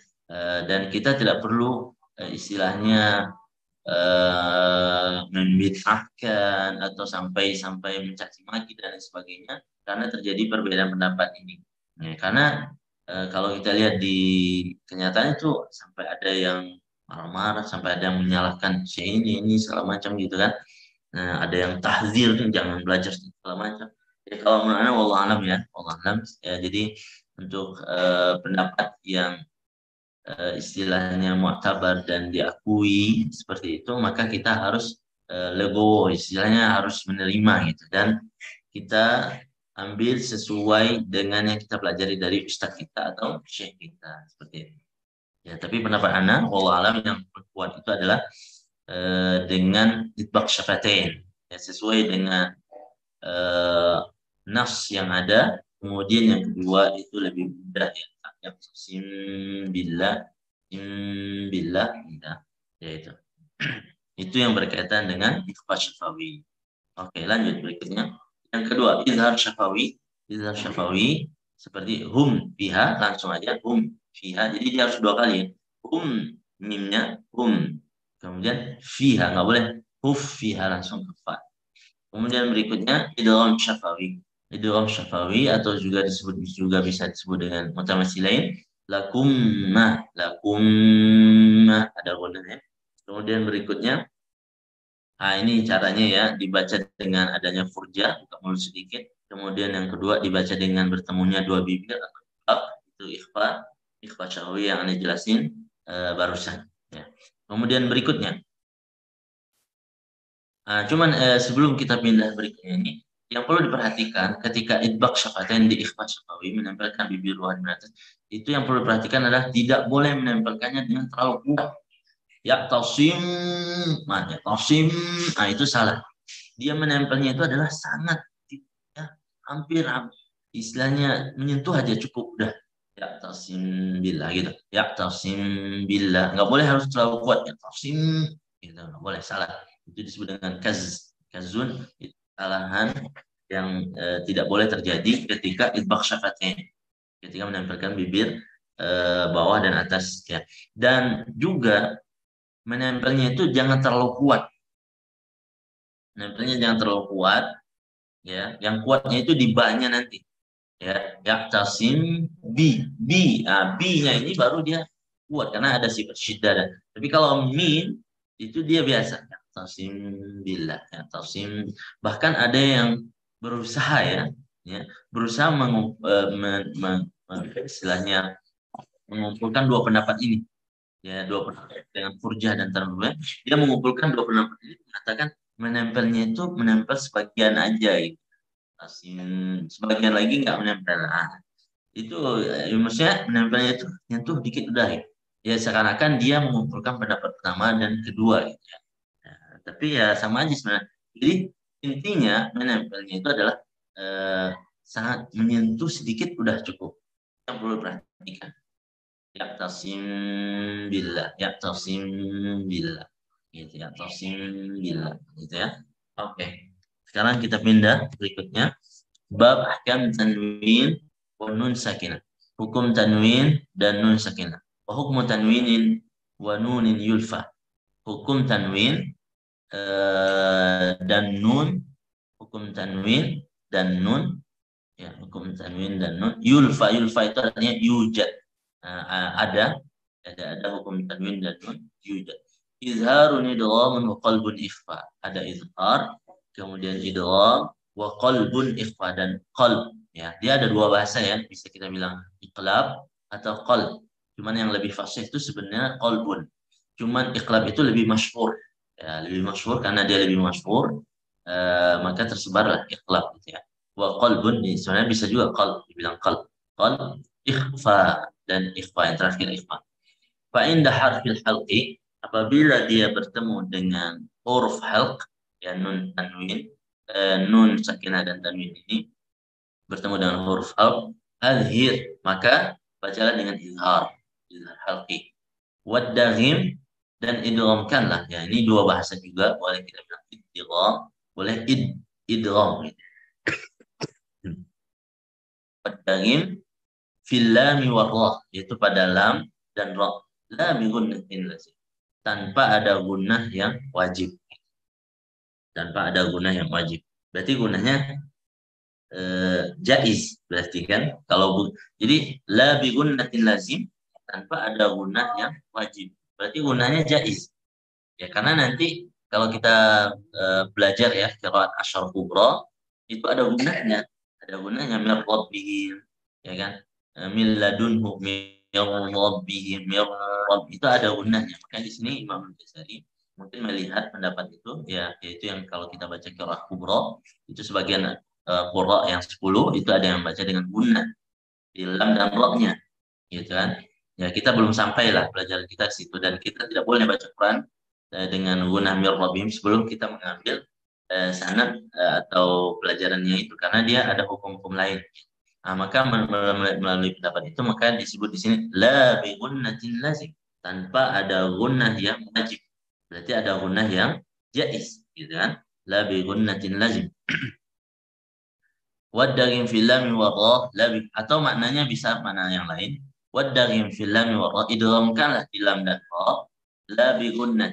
dan kita tidak perlu istilahnya membid'ahkan atau sampai mencaci maki dan sebagainya karena terjadi perbedaan pendapat ini. Ya, karena kalau kita lihat di kenyataan itu sampai ada yang marah-marah, sampai ada yang menyalahkan si ini segala macam gitu kan. Nah, ada yang tahzir jangan belajar segala macam. Ya, kalau menurut saya wallah alam ya, wallah alam. Ya, jadi untuk pendapat yang istilahnya mu'tabar dan diakui seperti itu, maka kita harus legowo, istilahnya harus menerima gitu, dan kita ambil sesuai dengan yang kita pelajari dari ustadz kita atau syekh kita seperti itu. Ya, tapi pendapat ana wallah alam yang kuat itu adalah dengan itbaq syafatain ya, sesuai dengan nas yang ada. Kemudian yang kedua itu lebih mudah ya, sim billah ya itu. Itu yang berkaitan dengan ikhfa syafawi. Oke, lanjut berikutnya. Yang kedua, izhar syafawi. Izhar syafawi seperti hum fiha, langsung aja hum fiha. Jadi dia harus dua kali. Hum, mimnya hum. Kemudian fiha, nggak boleh huf fiha, langsung ke fa. Kemudian berikutnya idgham syafawi. Idgham syafawi atau juga bisa disebut dengan mutamatsilain. Lakumma ada gunanya. Kemudian berikutnya, nah ini caranya ya, dibaca dengan adanya furja, buka mulut sedikit. Kemudian yang kedua dibaca dengan bertemunya dua bibir atau itu ikhfa syafawi yang Anda jelasin barusan. Ya. Kemudian berikutnya, sebelum kita pindah berikutnya ini, yang perlu diperhatikan ketika idbaq syafatain di ikhfa syafawi, menempelkan bibir luar dan atas, itu yang perlu diperhatikan adalah tidak boleh menempelkannya dengan terlalu kuat. Ya tasim, itu salah. Dia menempelnya itu adalah sangat, ya, hampir istilahnya menyentuh aja cukup udah. Ya tasim billah gitu. Ya tasim billah, nggak boleh harus terlalu kuat. Ya tasim gitu, nggak boleh, salah. Itu disebut dengan kazun, itu kesalahan yang tidak boleh terjadi ketika idbaq syafatain, ketika menempelkan bibir bawah dan atas, ya. Dan juga menempelnya itu jangan terlalu kuat. Menempelnya jangan terlalu kuat, ya. Yang kuatnya itu di ba-nya nanti, ya. Yaktasim bi-nya ini baru dia kuat karena ada sifat syiddah. Tapi kalau min itu dia biasa. Yaktasim billah, yaktasim. Bahkan ada yang berusaha, ya, berusaha istilahnya mengumpulkan dua pendapat ini, ya, dua pendapat dengan furjah dan tanwin. Dia mengumpulkan dua pendapat ini, mengatakan menempelnya itu menempel sebagian aja gitu. Sebagian lagi nggak menempel. Itu maksudnya menempelnya itu nyentuh dikit udah, ya. Ya seakan-akan dia mengumpulkan pendapat pertama dan kedua gitu, ya. Tapi ya sama aja sebenarnya. Jadi intinya menempelnya itu adalah sangat menyentuh sedikit udah cukup. Yang perlu perhatikan. Yaktasim billah, yaktasim billah, gitu ya, yaktasim billah, gitu ya. Oke. Sekarang kita pindah berikutnya. Bab ahkam tanwin wa nun sakinah. Hukum tanwin dan nun sakinah. Wa hukmu tanwinin wa nunin yulfa. Hukum tanwin dan nun. Hukum tanwin dan nun. Ya, hukum tanwin dan nun. Yulfa itu artinya yujad. Ada hukum tanwin dan nun yujad. Izharun idghamun wa qalbun ikhfa. Ada izhar, kemudian idgham, wa qalbun ikhfa, dan qalb, ya. Dia ada dua bahasa, ya, bisa kita bilang iqlab atau qalb. Cuman yang lebih fasih itu sebenarnya qalbun. Cuman iqlab itu lebih masyhur, ya, lebih masyhur karena dia lebih masyhur, maka tersebarlah iqlab gitu, ya. Wa qalbun sebenarnya bisa juga qalb, dibilang qalb. Qalb, ikhfa, dan ikhfa yang terakhir ikhfa. Fa inda harfil halqi, apabila dia bertemu dengan huruf halq, ya, nun tanwin, nun sakinah dan tanwin ini bertemu dengan huruf halq, adhir, maka bacalah dengan izhar halqi. Waddahim, dan idghamkanlah, ya. Ini dua bahasa juga, boleh kita bilang idgham, boleh idgham. Waddahim fil lam wa ra, yaitu pada lam dan ra, la bi gunnatin lazim, tanpa ada gunnah yang wajib. Tanpa ada gunnah yang wajib. Berarti gunnahnya jaiz, berarti kan. Jadi la bi gunnatin lazim, tanpa ada gunnah yang wajib. Berarti gunnahnya jaiz. Ya, karena nanti kalau kita belajar, ya, qiraat asyar kubra, itu ada gunnahnya. Ada gunnahnya min rabbihim, ya kan? Min ladunhu min rabbihim, itu ada gunnahnya. Maka di sini Imam Al-Ghazali mungkin melihat pendapat itu, ya, yaitu yang kalau kita baca qiraat kubra, itu sebagian qurra yang 10 itu ada yang baca dengan gunnah di lam dan ra-nya, gitu kan. Ya, kita belum sampai lah pelajaran kita ke situ, dan kita tidak boleh baca Quran dengan gunnah mir rabbihim sebelum kita mengambil sanad atau pelajarannya itu, karena dia ada hukum-hukum lain. Maka melalui pendapat itu, maka disebut di sini la bi gunnatin lazim, tanpa ada gunnah yang wajib. Berarti ada gunnah yang jaiz, gitu kan. La bi gunnatin lazim. Waddagim fil lam wa ra, atau maknanya bisa makna yang lain. Waddagim fil lam wa ra, idghamkanlah di lam dan ra, la bi gunnah,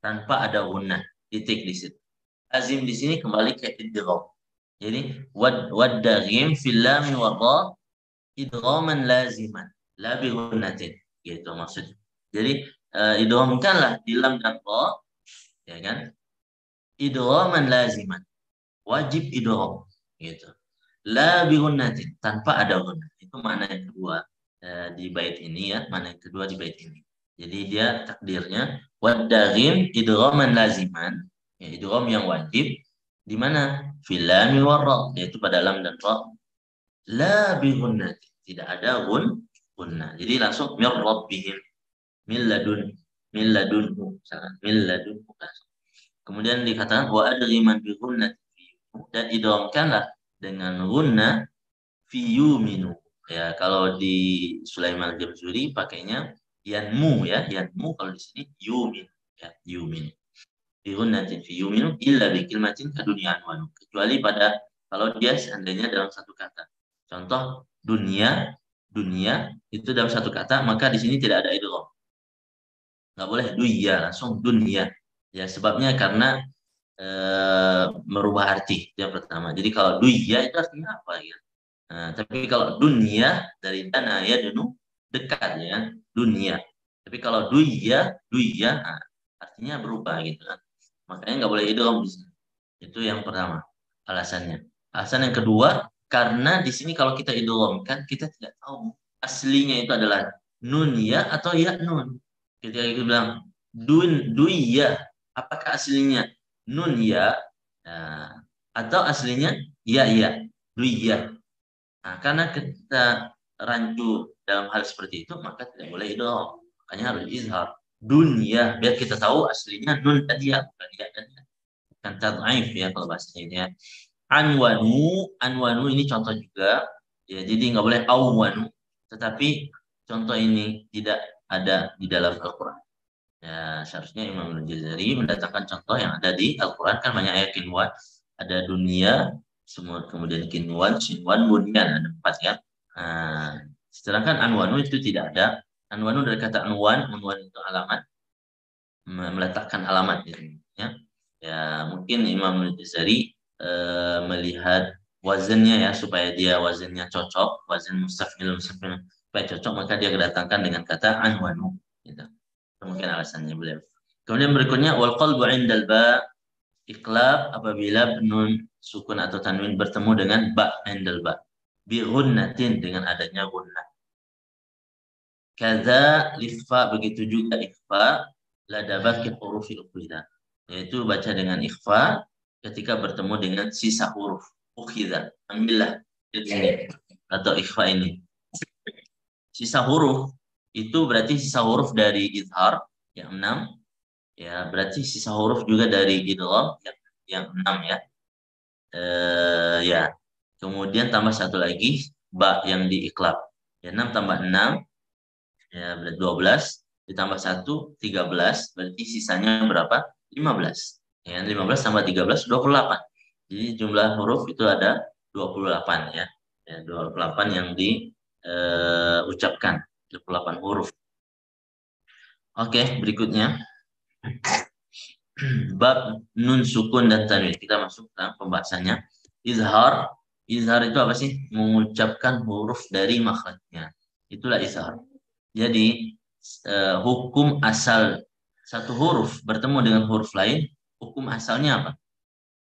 tanpa ada gunnah, titik di situ. Azim di sini kembali ke idgham. Jadi waddagim fil lam wa ra idghaman laziman, la bi gunnatin, gitu maksudnya. Jadi idghamkanlah di lam dan ra, ya kan, idghaman laziman, wajib idgham, gitu. La bi gunnatin, tanpa ada gunnah. Itu makna yang kedua di bait ini, ya. Makna yang kedua di bait ini. Jadi dia takdirnya waddaghim idghaman laziman, ya idgham yang wajib di mana? Fil lam wal ra, yaitu pada lam dan ra. La bi gunnati, tidak ada gunnah. Jadi langsung mir rabbihim, min ladunhu, misalkan min ladunhu. Kemudian dikatakan wa adghiman bi gunnati dan idghamkanlah dengan gunnah fi yuminu. Ya, kalau di Sulaiman Al-Jabzuri pakainya yanmu, ya, yanmu. Kalau di sini yumin, ya, yumin. Fi gunnatin fi yuminu illa bi kalimatin kadunya anwanu, kecuali pada kalau dia seandainya dalam satu kata. Contoh dunia itu dalam satu kata, maka di sini tidak ada idgham. Nggak boleh duya, langsung dunia. Ya, sebabnya karena merubah arti yang pertama. Jadi kalau duya itu artinya apa ya? Nah, tapi kalau dunia dari dana ya dunu dekat ya dunia. Tapi kalau duya nah, artinya berubah gitu kan. Makanya nggak boleh idgham di sini. Itu yang pertama alasannya. Alasan yang kedua, karena di sini kalau kita idghamkan kita tidak tahu aslinya itu adalah nun ya atau ya nun. Ketika kita bilang duya, apakah aslinya nun ya, nah, atau aslinya ya duya. Nah, karena kita rancu dalam hal seperti itu, maka tidak boleh idgham. Makanya harus izhar. Dunia, biar kita tahu aslinya nun tadi ya, bukan ya dan ya. Bukan tad'if ya kalau bahasanya ini ya. Anwanu ini contoh juga. Ya, jadi nggak boleh awwanu. Tetapi contoh ini tidak ada di dalam Al-Quran. Ya, seharusnya Imam Al-Jazari mendatangkan contoh yang ada di Al-Quran, kan banyak ayat kinwan. Ada dunia, semua kemudian kinwan, sinwan, bunyan, ada 4 ya. Nah, sedangkan anwanu itu tidak ada. Anwanu dari kata anwan itu alamat, meletakkan alamat gitu, ya. Ya, mungkin Imam Al-Jazari melihat wazannya ya, supaya dia wazannya cocok, wazan mustafil supaya cocok, maka dia kedatangkan dengan kata anwanu gitu. Mungkin alasannya beliau. Kemudian berikutnya wal qalbu 'indal ba, iqlab apabila nun sukun atau tanwin bertemu dengan ba, 'indal ba, bi ghunnatin dengan adanya gunnah. Kaza lifa, begitu juga ikhfa lada baqi hurufi ukhidha, yaitu baca dengan ikhfa ketika bertemu dengan sisa huruf ukhidha. Ambillah ini atau ikhfa ini. Sisa huruf itu berarti sisa huruf dari izhar yang 6, ya, berarti sisa huruf juga dari idgham yang 6 ya. Ya. Kemudian tambah satu lagi ba yang diiklab. Ya, 6 tambah 6 ya berarti 12, ditambah 1 13, berarti sisanya berapa? 15. Ya, 15 tambah 13 28. Jadi jumlah huruf itu ada 28 ya. Ya, 28 yang diucapkan, 28 huruf. Oke, berikutnya bab nun sukun dan tanwin. Kita masuk ke pembahasannya. Izhar itu apa sih? Mengucapkan huruf dari makhrajnya. Itulah izhar. Jadi hukum asal satu huruf bertemu dengan huruf lain, hukum asalnya apa?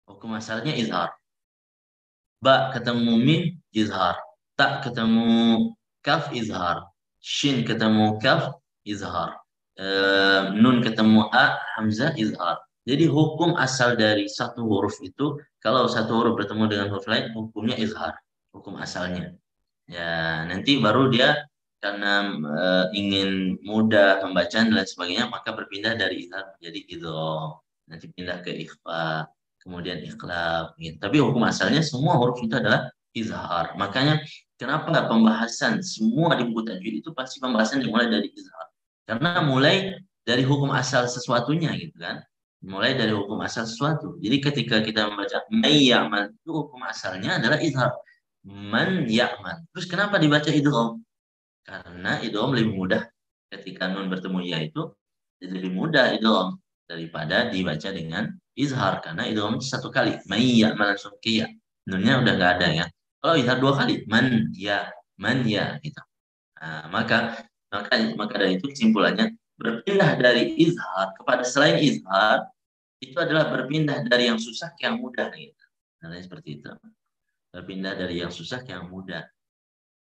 Hukum asalnya izhar. Ba ketemu min, izhar. Ta ketemu kaf, izhar. Shin ketemu kaf, izhar. Nun ketemu a, hamzah, izhar. Jadi hukum asal dari satu huruf itu, kalau satu huruf bertemu dengan huruf lain, hukumnya izhar. Hukum asalnya. Ya, nanti baru dia karena ingin mudah pembacaan dan lain sebagainya, maka berpindah dari izhar menjadi idgham. Nanti pindah ke ikhfa, kemudian iqlab. Gitu. Tapi hukum asalnya semua huruf itu adalah izhar. Makanya kenapa pembahasan semua di buku tajwid itu pasti pembahasan dimulai dari izhar. Karena mulai dari hukum asal sesuatunya gitu kan. Mulai dari hukum asal sesuatu. Jadi ketika kita membaca mayyaman, itu hukum asalnya adalah izhar. Man ya'man. Terus kenapa dibaca idgham? Karena idgham lebih mudah ketika nun bertemu ya itu, jadi lebih mudah idgham daripada dibaca dengan izhar, karena idgham itu satu kali. Man ya'man langsung ke ya. Nunnya udah nggak ada ya. Kalau izhar 2 kali, man ya gitu. Nah, maka dari itu kesimpulannya berpindah dari izhar kepada selain izhar itu adalah berpindah dari yang susah ke yang mudah gitu. Nah, seperti itu. Berpindah dari yang susah ke yang mudah.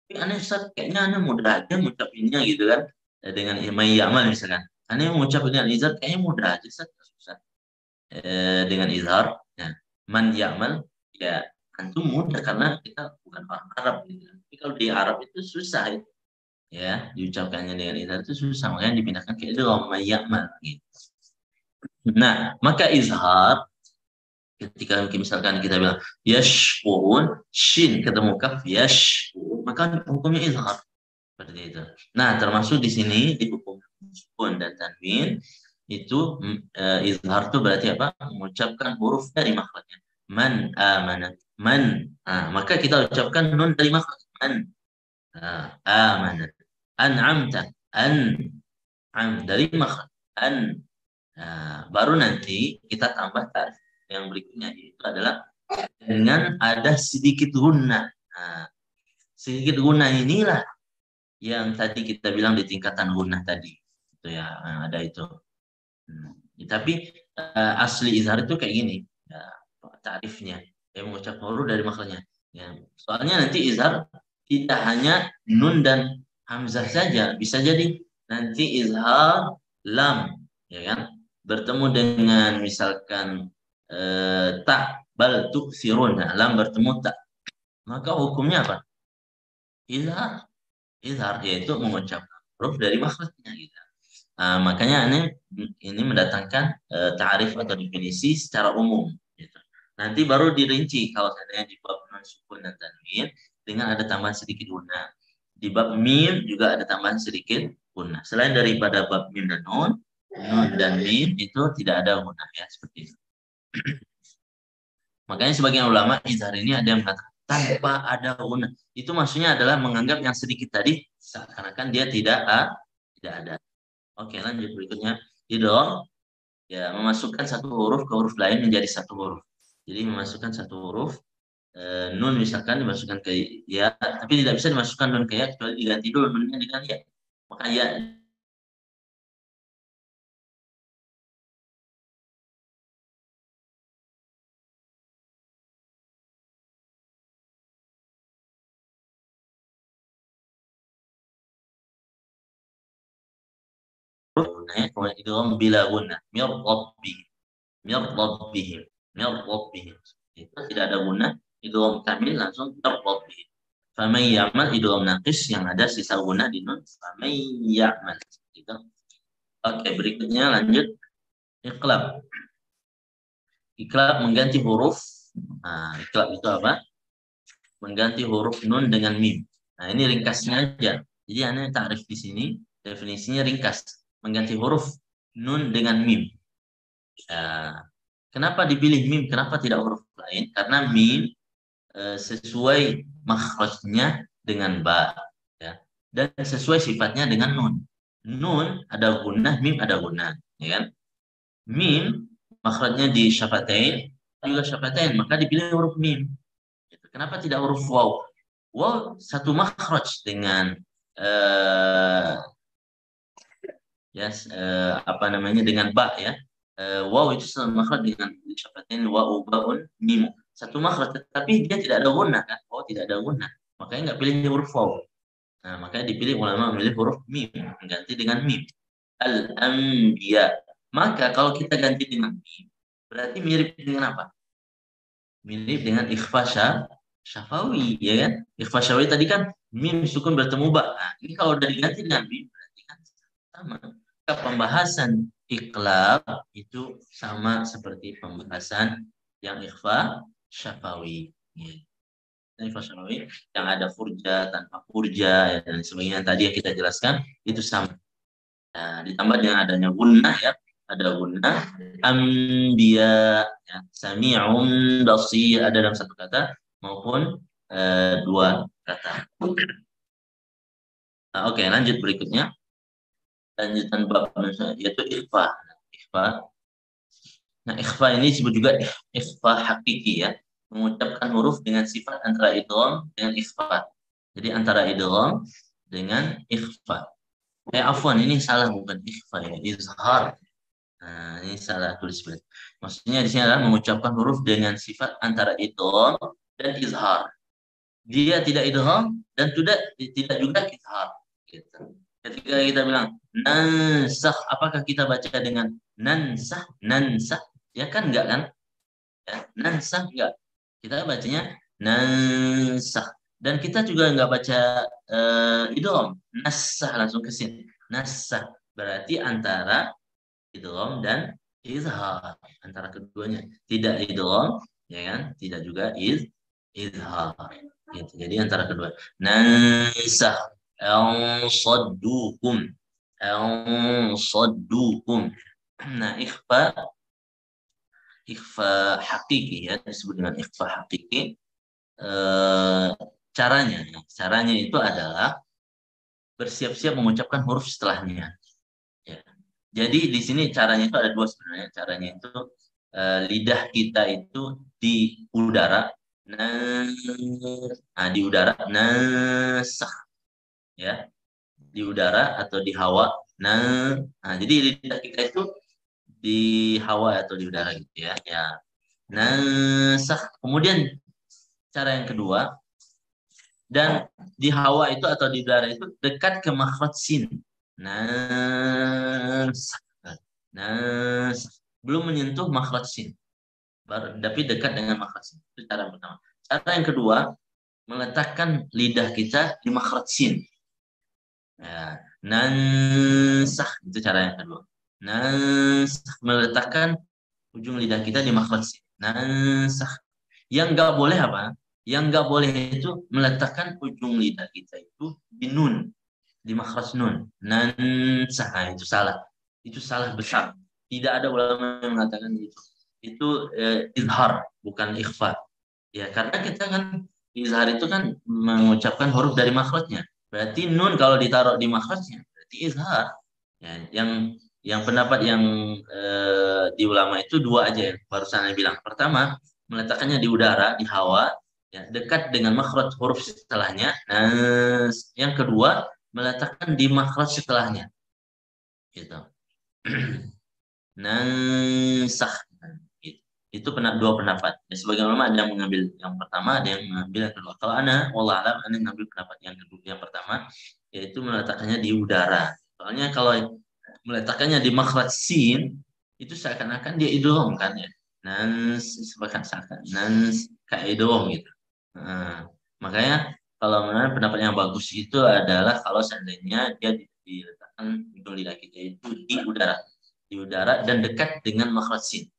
Tapi aneh Ustaz, kayaknya aneh mudah aja ngucapinnya gitu kan. dengan ya'mal misalkan. Ini mengucap dengan izhar kayaknya mudah aja, susah. Dengan izhar, ya. Man ya'mal, ya antum mudah karena kita bukan orang Arab gitu. Tapi kalau di Arab itu susah ya, diucapkannya dengan izhar itu susah, makanya dipindahkan ke idgham man ya'mal gitu. Nah, maka izhar ketika misalkan kita bilang yashkurun, shin ketemu kaf yashkurun, maka hukumnya izhar. Seperti itu. Nah, termasuk di sini di hukum sukun dan tanwin itu izhar itu berarti apa? Mengucapkan huruf dari makhrajnya. Man amana, man. Nah, maka kita ucapkan nun dari makhraj man. Amana. An'amta, an dari makhraj an. Nah, baru nanti kita tambah yang berikutnya, itu adalah dengan ada sedikit gunnah. Nah, sedikit gunnah inilah yang tadi kita bilang di tingkatan gunnah tadi, itu ya, ada itu. Tapi asli izhar itu kayak gini, ya, tarifnya, yang mengucap huruf dari makhrajnya. Ya, soalnya nanti izhar tidak hanya nun dan hamzah saja, bisa jadi nanti izhar lam, ya kan, bertemu dengan misalkan tak bal tuksirun, nah, lam bertemu tak, maka hukumnya apa? Izhar. Izhar yaitu mengucapkan huruf dari makhrajnya gitu. Makanya ini mendatangkan ta'rif atau definisi secara umum gitu. Nanti baru dirinci kalau seandainya di bab nun sukun dan tanwin dengan ada tambahan sedikit gunnah. Di bab mim juga ada tambahan sedikit gunnah. Selain daripada bab mim dan nun dan mim itu tidak ada gunnah ya, seperti itu. Makanya sebagian ulama izhar ini ada yang mengatakan tanpa ada gunnah. Itu maksudnya adalah menganggap yang sedikit tadi seakan-akan dia tidak ada. Oke, lanjut berikutnya. Idgham, ya, memasukkan satu huruf ke huruf lain menjadi satu huruf. Jadi memasukkan satu huruf, nun misalkan dimasukkan ke ya, tapi tidak bisa dimasukkan nun ke ya kecuali diganti dulu nunnya dengan ya. Maka ya kemudian idgham bila gunnah, mir rabbihim. Itu tidak ada gunnah, idgham kamil langsung mir rabbihim. Faman ya'mal idgham naqis yang ada sisa gunnah di nun, faman ya'mal gitu. Oke, berikutnya lanjut iqlab. Iqlab mengganti huruf. Nah, iqlab itu apa? Mengganti huruf nun dengan mim. Nah, ini ringkasnya aja. Jadi aneh takrif di sini definisinya ringkas. Mengganti huruf nun dengan mim. Kenapa dipilih mim? Kenapa tidak huruf lain? Karena mim sesuai makhrajnya dengan ba, ya, dan sesuai sifatnya dengan nun. Nun ada gunnah, mim ada gunnah, ya kan? Mim makhrajnya di syafatain juga syafatain, maka dipilih huruf mim. Kenapa tidak huruf waw? Waw satu makhraj dengan apa namanya, dengan ba, ya. Waw itu satu makhraj dengan syafatain waw baun mim. Satu makhraj, tapi dia tidak ada gunnah kan? Oh, tidak ada gunnah. Makanya nggak pilih huruf waw. Nah, makanya dipilih ulama memilih huruf mim, mengganti dengan mim. Al-anbiya. Maka kalau kita ganti dengan mim, berarti mirip dengan apa? Mirip dengan ikhfa syafawi, ya kan? Ikhfa syafawi tadi kan mim sukun bertemu ba. Nah, ini kalau udah diganti dengan mim, berarti kan sama. Pembahasan iqlab itu sama seperti pembahasan yang ikhfa syafawi. Ikhfa syafawi yang ada furja, tanpa furja, ya, dan sebagainya tadi yang kita jelaskan itu sama. Nah, ditambah dengan adanya gunnah, ya, ada gunnah, anbiya, ya, sami'un basir ada dalam satu kata maupun dua kata. Nah, oke, lanjut berikutnya. Lanjutan bab yaitu ikhfa. Nah, ikhfa ini disebut juga ikhfa hakiki, ya, mengucapkan huruf dengan sifat antara idgham dengan ikhfa. Jadi antara idgham dengan ikhfa. Afwan, ini salah, bukan ikhfa, ya, izhar. Nah, ini salah tulis berarti. Maksudnya di sini adalah mengucapkan huruf dengan sifat antara idgham dan izhar. Dia tidak idgham dan tidak juga izhar. Gitu. Ketika kita bilang nansakh, apakah kita baca dengan nansakh, nansakh? Ya kan enggak kan? Ya, nansakh enggak. Kita bacanya nansakh. Dan kita juga enggak baca idgham, nassah langsung ke sin. Nassah berarti antara idgham dan izhar, antara keduanya. Tidak idgham, ya kan? Tidak juga izhar. Gitu. Jadi antara kedua. Nansakh ansaddukum ansaddukum. Nah, ikhfa hakiki ya, disebut dengan ikhfa hakiki. Caranya itu adalah bersiap-siap mengucapkan huruf setelahnya. Ya. Jadi di sini caranya itu ada dua sebenarnya. Caranya itu lidah kita itu di udara, di udara, nasah, ya, di udara atau di hawa. Jadi lidah kita itu di hawa atau di udara gitu ya. Ya, nasah. Kemudian cara yang kedua, dan di hawa itu atau di udara itu dekat ke makhraj sin. Nasah. Belum menyentuh makhraj sin. Tapi dekat dengan makhraj sin. Itu cara pertama. Cara yang kedua, meletakkan lidah kita di makhraj sin. Ya, nansah itu cara yang kedua. Nansah, meletakkan ujung lidah kita di makhraj sin. Nansah. Yang nggak boleh apa? Yang nggak boleh itu meletakkan ujung lidah kita itu di nun, di makhraj nun. Nansah, itu salah. Itu salah besar. Tidak ada ulama yang mengatakan itu. Itu izhar, bukan ikhfa. Ya, karena kita kan izhar itu kan mengucapkan huruf dari makhrajnya. Berarti nun kalau ditaruh di makhrajnya berarti izhar. Ya, yang pendapat yang di ulama itu dua aja, barusan saya bilang. Pertama, meletakkannya di udara, di hawa, ya, dekat dengan makhraj huruf setelahnya. Nah, yang kedua, meletakkan di makhraj setelahnya. Gitu. Nansah. Itu dua pendapat. Ya, sebagian ulama ada yang mengambil yang pertama, ada yang mengambil yang kedua. Kalau wallah alam, ana mengambil pendapat yang kedua, yang pertama, yaitu meletakkannya di udara. Soalnya kalau meletakkannya di makhraj sin, itu seakan-akan dia idgham kan ya. Seakan-akan kayak idgham gitu. Nah, makanya kalau menurut pendapat yang bagus itu adalah kalau seandainya dia diletakkan ujung lidah kita itu di udara dan dekat dengan makhraj sin.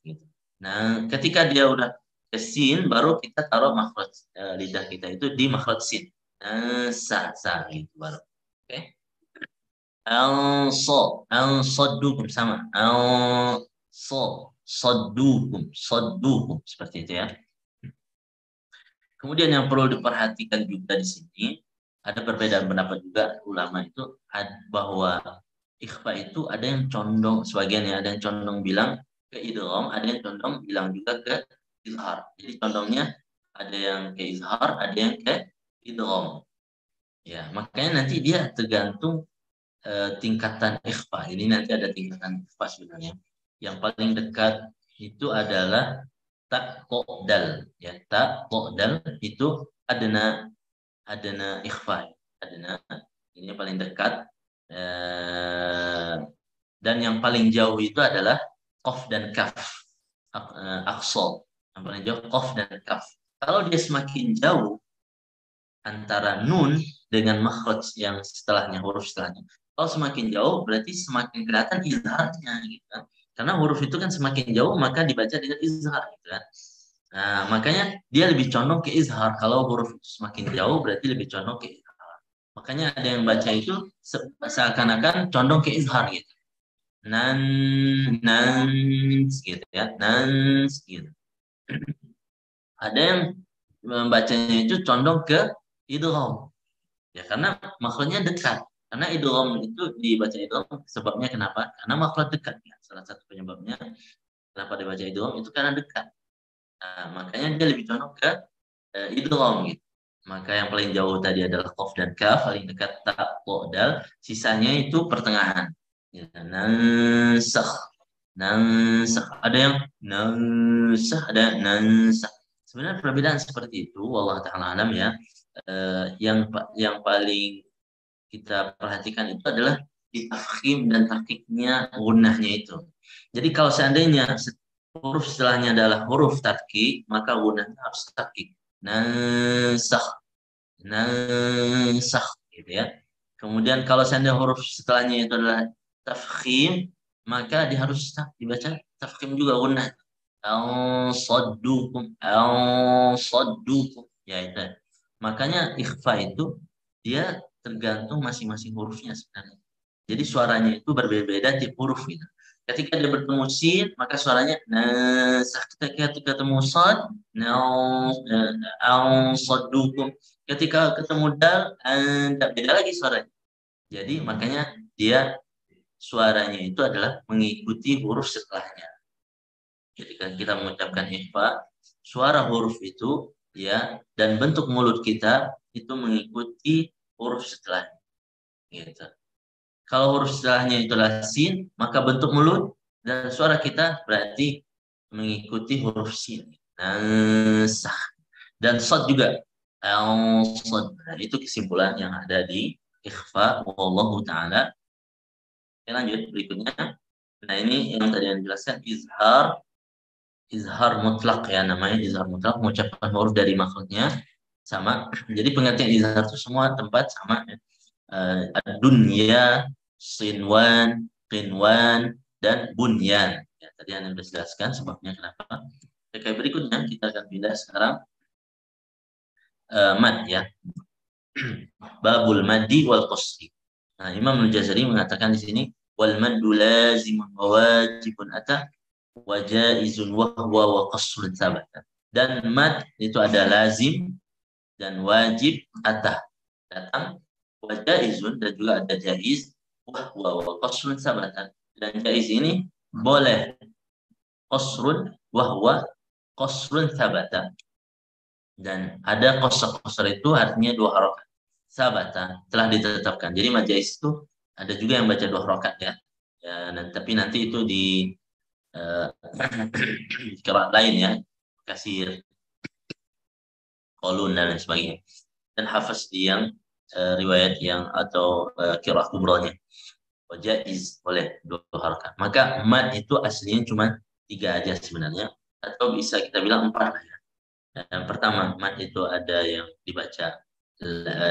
Gitu. Nah, ketika dia udah ke sin, baru kita taruh makhraj lidah kita itu di makhraj sin. Gitu baru. Oke. Ansaddukum sama. Saddukum seperti itu ya. Kemudian yang perlu diperhatikan juga di sini ada perbedaan pendapat juga ulama itu bahwa ikhfa itu ada yang condong, sebagian ya, ada yang condong bilang ke idgham, ada yang condong bilang juga ke izhar. Jadi condongnya ada yang ke izhar, ada yang ke idgham. Ya, makanya nanti dia tergantung tingkatan ikhfa. Ini nanti ada tingkatan ikhfa sebenarnya. Yang paling dekat itu adalah tak qodal, ya, tak qodal itu adna ikhfa, adna ini paling dekat, dan yang paling jauh itu adalah qaf dan kaf, aqsa, yang paling jauh qaf dan kaf. Kalau dia semakin jauh antara nun dengan makhraj yang setelahnya, huruf setelahnya, kalau semakin jauh berarti semakin kelihatan izharnya gitu kan. Karena huruf itu kan semakin jauh maka dibaca dengan izhar gitu kan. Nah, makanya dia lebih condong ke izhar. Kalau huruf itu semakin jauh berarti lebih condong ke izhar. Makanya ada yang baca itu seakan-akan condong ke izhar gitu. Nan gitu ya. Gitu. Ada yang membacanya itu condong ke idgham. Ya karena makhrajnya dekat. Karena idgham itu dibaca idgham sebabnya kenapa? Karena makhraj dekat ya. Salah satu penyebabnya kenapa dibaca idgham itu karena dekat. Nah, makanya dia lebih condong ke idgham gitu. Maka yang paling jauh tadi adalah qaf dan kaf, paling dekat ta, qa, dal, sisanya itu pertengahan. Ya, nansakh. Ada yang nansakh, ada nansakh. Sebenarnya perbedaan seperti itu, wallahu taala alam ya. Yang paling kita perhatikan itu adalah di tafkhim dan tahqiqnya gunnahnya itu. Jadi kalau seandainya huruf setelahnya adalah huruf tatkik, maka gunnahnya harus tatkik. Nasakh, nasakh, gitu ya. Kemudian kalau seandainya huruf setelahnya itu adalah tafkhim, maka dia harus dibaca tafkhim juga gunnah. Al-saddukum, al-saddukum. Ya itu. Makanya ikhfa itu dia tergantung masing-masing hurufnya sebenarnya. Jadi suaranya itu berbeda-beda tiap huruf gitu. Ketika dia bertemu sin, maka suaranya nasakh. Ketika ketemu sad, al-saddukum. Ketika ketemu dal, tidak beda lagi suaranya. Jadi makanya dia suaranya itu adalah mengikuti huruf setelahnya. Ketika kita mengucapkan ikhfa, suara huruf itu ya dan bentuk mulut kita itu mengikuti huruf setelahnya. Gitu. Kalau huruf setelahnya itu adalah sin, maka bentuk mulut dan suara kita berarti mengikuti huruf sin. Nasakh. Dan sad juga. Al-sad. Nah, itu kesimpulan yang ada di ikhfa. Wallahu ta'ala. Oke, lanjut berikutnya. Nah, ini yang tadi yang dijelaskan izhar mutlak ya namanya, izhar mutlak, mengucapkan huruf dari makhluknya sama. Jadi pengertian izhar itu semua tempat sama ya. Dunya, sinwan, qinwan, dan bunyan. Ya, tadi Anda sudah jelaskan sebabnya kenapa. Oke, berikutnya kita akan pindah sekarang mad ya. Babul maddi wal qasri. Nah, Imam Al-Jazari mengatakan di sini wal maddu lazimun wa wajibun atah wa jaizun wa huwa wa qasrun thabata. Dan mad itu ada lazim dan wajib atah datang, wa jaizun dan juga ada jaiz wa huwa wa qasrun thabata. Dan jaiz ini boleh qasrun wa huwa qasrun thabata. Dan ada qasr itu artinya 2 harokat. Sabata telah ditetapkan. Jadi mad jaiz itu ada juga yang baca 2 harokat ya. Tapi nanti itu di qiraat lain ya, kasir, qalun dan lain sebagainya. Dan hafaz di yang riwayat yang atau qiraat kubranya. Jaiz boleh 2 harokat. Maka mad itu aslinya cuma 3 aja sebenarnya, atau bisa kita bilang 4 lah ya. Yang pertama, mad itu ada yang dibaca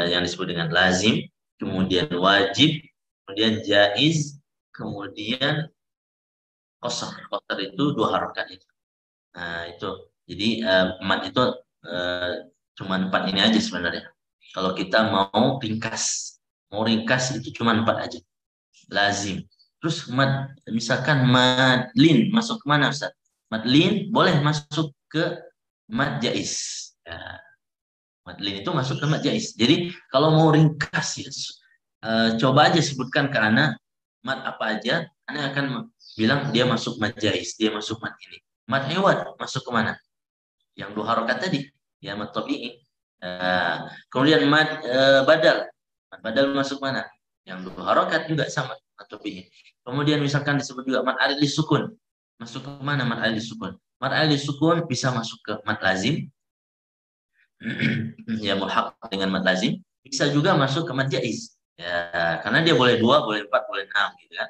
yang disebut dengan lazim, kemudian wajib, kemudian jaiz, kemudian qasr. Qasr itu 2 harokat itu. Nah, itu. Jadi mad itu cuma 4 ini aja sebenarnya. Kalau kita mau ringkas itu cuma 4 aja. Lazim. Terus mad, misalkan mad lin masuk ke mana Ustaz? Mad lin boleh masuk ke mad jaiz. Ya. Mad lin itu masuk ke mad jaiz. Jadi kalau mau ringkas ya, coba aja sebutkan ke Ana mad apa aja, Ana akan bilang dia masuk mad jaiz, dia masuk mad ini. Mad iwad masuk ke mana? Yang 2 harokat tadi, ya mad tabi'i. Kemudian mad badal. Mad badal masuk mana? Yang 2 harokat juga sama mad tabi'i. Kemudian misalkan disebut juga mad alil sukun. Masuk ke mana mad alil sukun? Mad alil sukun bisa masuk ke mad lazim. Ya mulhaq dengan mad lazim, bisa juga masuk ke mad jaiz. Ya, karena dia boleh 2, boleh 4, boleh 6 gitu kan.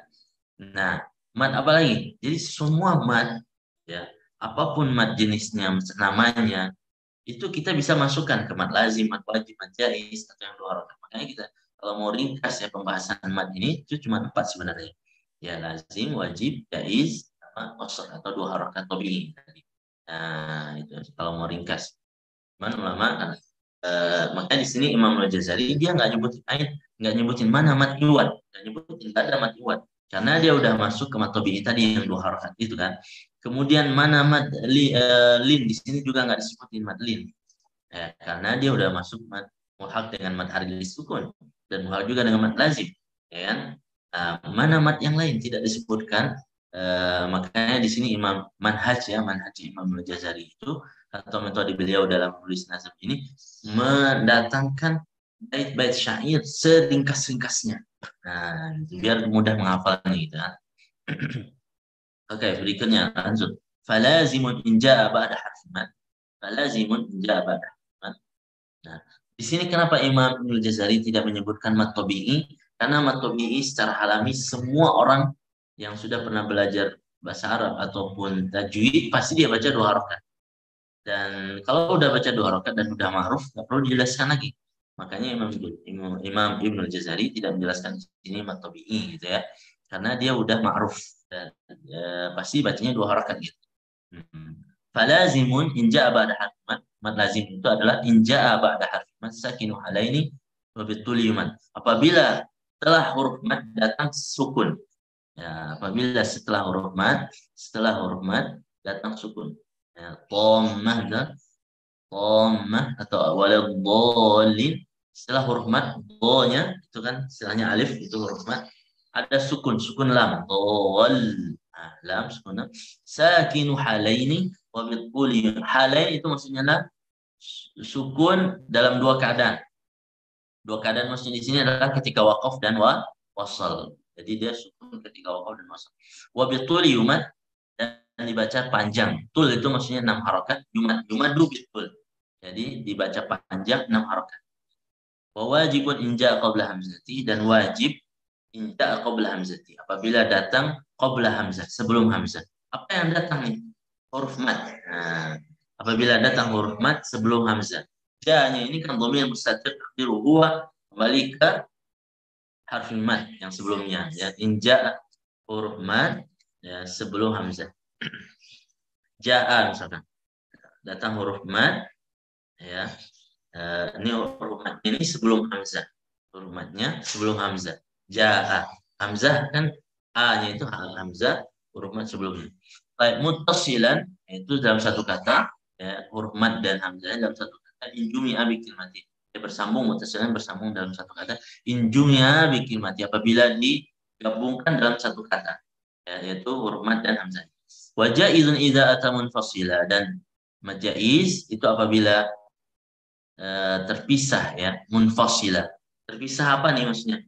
Nah, mad apa lagi? Jadi semua mad ya, apapun mad jenisnya, namanya, itu kita bisa masukkan ke mad lazim, mad wajib, mad jaiz atau yang 2 harokat. Makanya kita kalau mau ringkas ya pembahasan mad ini itu cuma 4 sebenarnya. Ya lazim, wajib, jaiz, sama qasr atau 2 harokat tabi'i tadi. Nah, itu kalau mau ringkas. Ulama makanya di sini Imam Al-Jazari dia nggak nyebutin mana mad iwad, nggak ada mad iwad karena dia udah masuk ke mad tabi'i tadi yang 2 harokat itu kan. Kemudian mana mad lin di sini juga nggak disebutin mad lin karena dia udah masuk mad mulhaq dengan mad harfi sukun dan mulhaq juga dengan mad lazim ya kan. Mana mad yang lain tidak disebutkan. Makanya di sini manhaj Imam Al-Jazari itu atau metode beliau dalam menulis nazm ini mendatangkan bait-bait syair seringkas-ringkasnya. Nah, biar mudah menghafalnya gitu kan. Oke, berikutnya lanjut. Falazimun in jaa ba'da harfi mad. Falazimun in jaa ba'da harfi mad. Nah, Di sini kenapa Imam Ibnul Jazari tidak menyebutkan mad tabi'i? Karena mad tabi'i secara alami semua orang yang sudah pernah belajar bahasa Arab ataupun tajwid pasti dia baca 2 harokat. Dan kalau udah baca 2 harokat dan udah ma'ruf, nggak perlu dijelaskan lagi. Makanya Imam Ibnul Jazari tidak menjelaskan di sini mad tabi'i gitu ya. Karena dia udah ma'ruf dan pasti bacanya 2 harokat gitu. Falazimun in ja'a ba'da harfi mad. Mad lazim itu adalah in ja'a ba'da harfi mad sakinu halaini wa bituli mad. Apabila setelah huruf mad datang sukun. Ya, apabila setelah huruf mad datang sukun. Ya, dhammah atau waladhdallin. Setelah huruf mad, do-nya itu kan istilahnya alif itu huruf mad. Ada sukun lam. Lam sukun. Sakinu halaini wa bituli. Halain itu maksudnya adalah sukun dalam 2 keadaan. 2 keadaan maksudnya di sini adalah ketika waqaf dan wasal. Jadi dia sukun ketika waqaf dan wasal. Wa bituli yumad dan dibaca panjang. Tul itu maksudnya 6 harokat. Yumadu bitul. Jadi dibaca panjang 6 harokat. Wa wajibun inja qabla hamzati dan wajib inja qabla hamzati. Apabila datang qabla hamzah, sebelum hamzah. Apa yang datang nih? Huruf mad. Nah, apabila datang huruf mad sebelum hamzah. Ja-nya ini kan dhamir mustatir takdiru huwa, kembali ke harfi mad yang sebelumnya ya. Inja huruf mad ya sebelum hamzah. Ja'a misalkan. Datang huruf mad ya. Ini huruf mad ini sebelum hamzah. Huruf madnya sebelum hamzah. Ja'a. Hamzah kan A-nya itu hamzah, huruf mad sebelumnya. Baik, muttasilan itu dalam satu kata ya, huruf mad dan hamzah dalam satu kata injumi'a bikilmati. Dia bersambung, muttasilan bersambung dalam satu kata injumi'a bikilmati apabila digabungkan dalam satu kata ya, yaitu huruf mad dan hamzah. Wa jaizun idza ata munfasila dan majaiz itu apabila terpisah ya, munfasila. Terpisah apa nih maksudnya?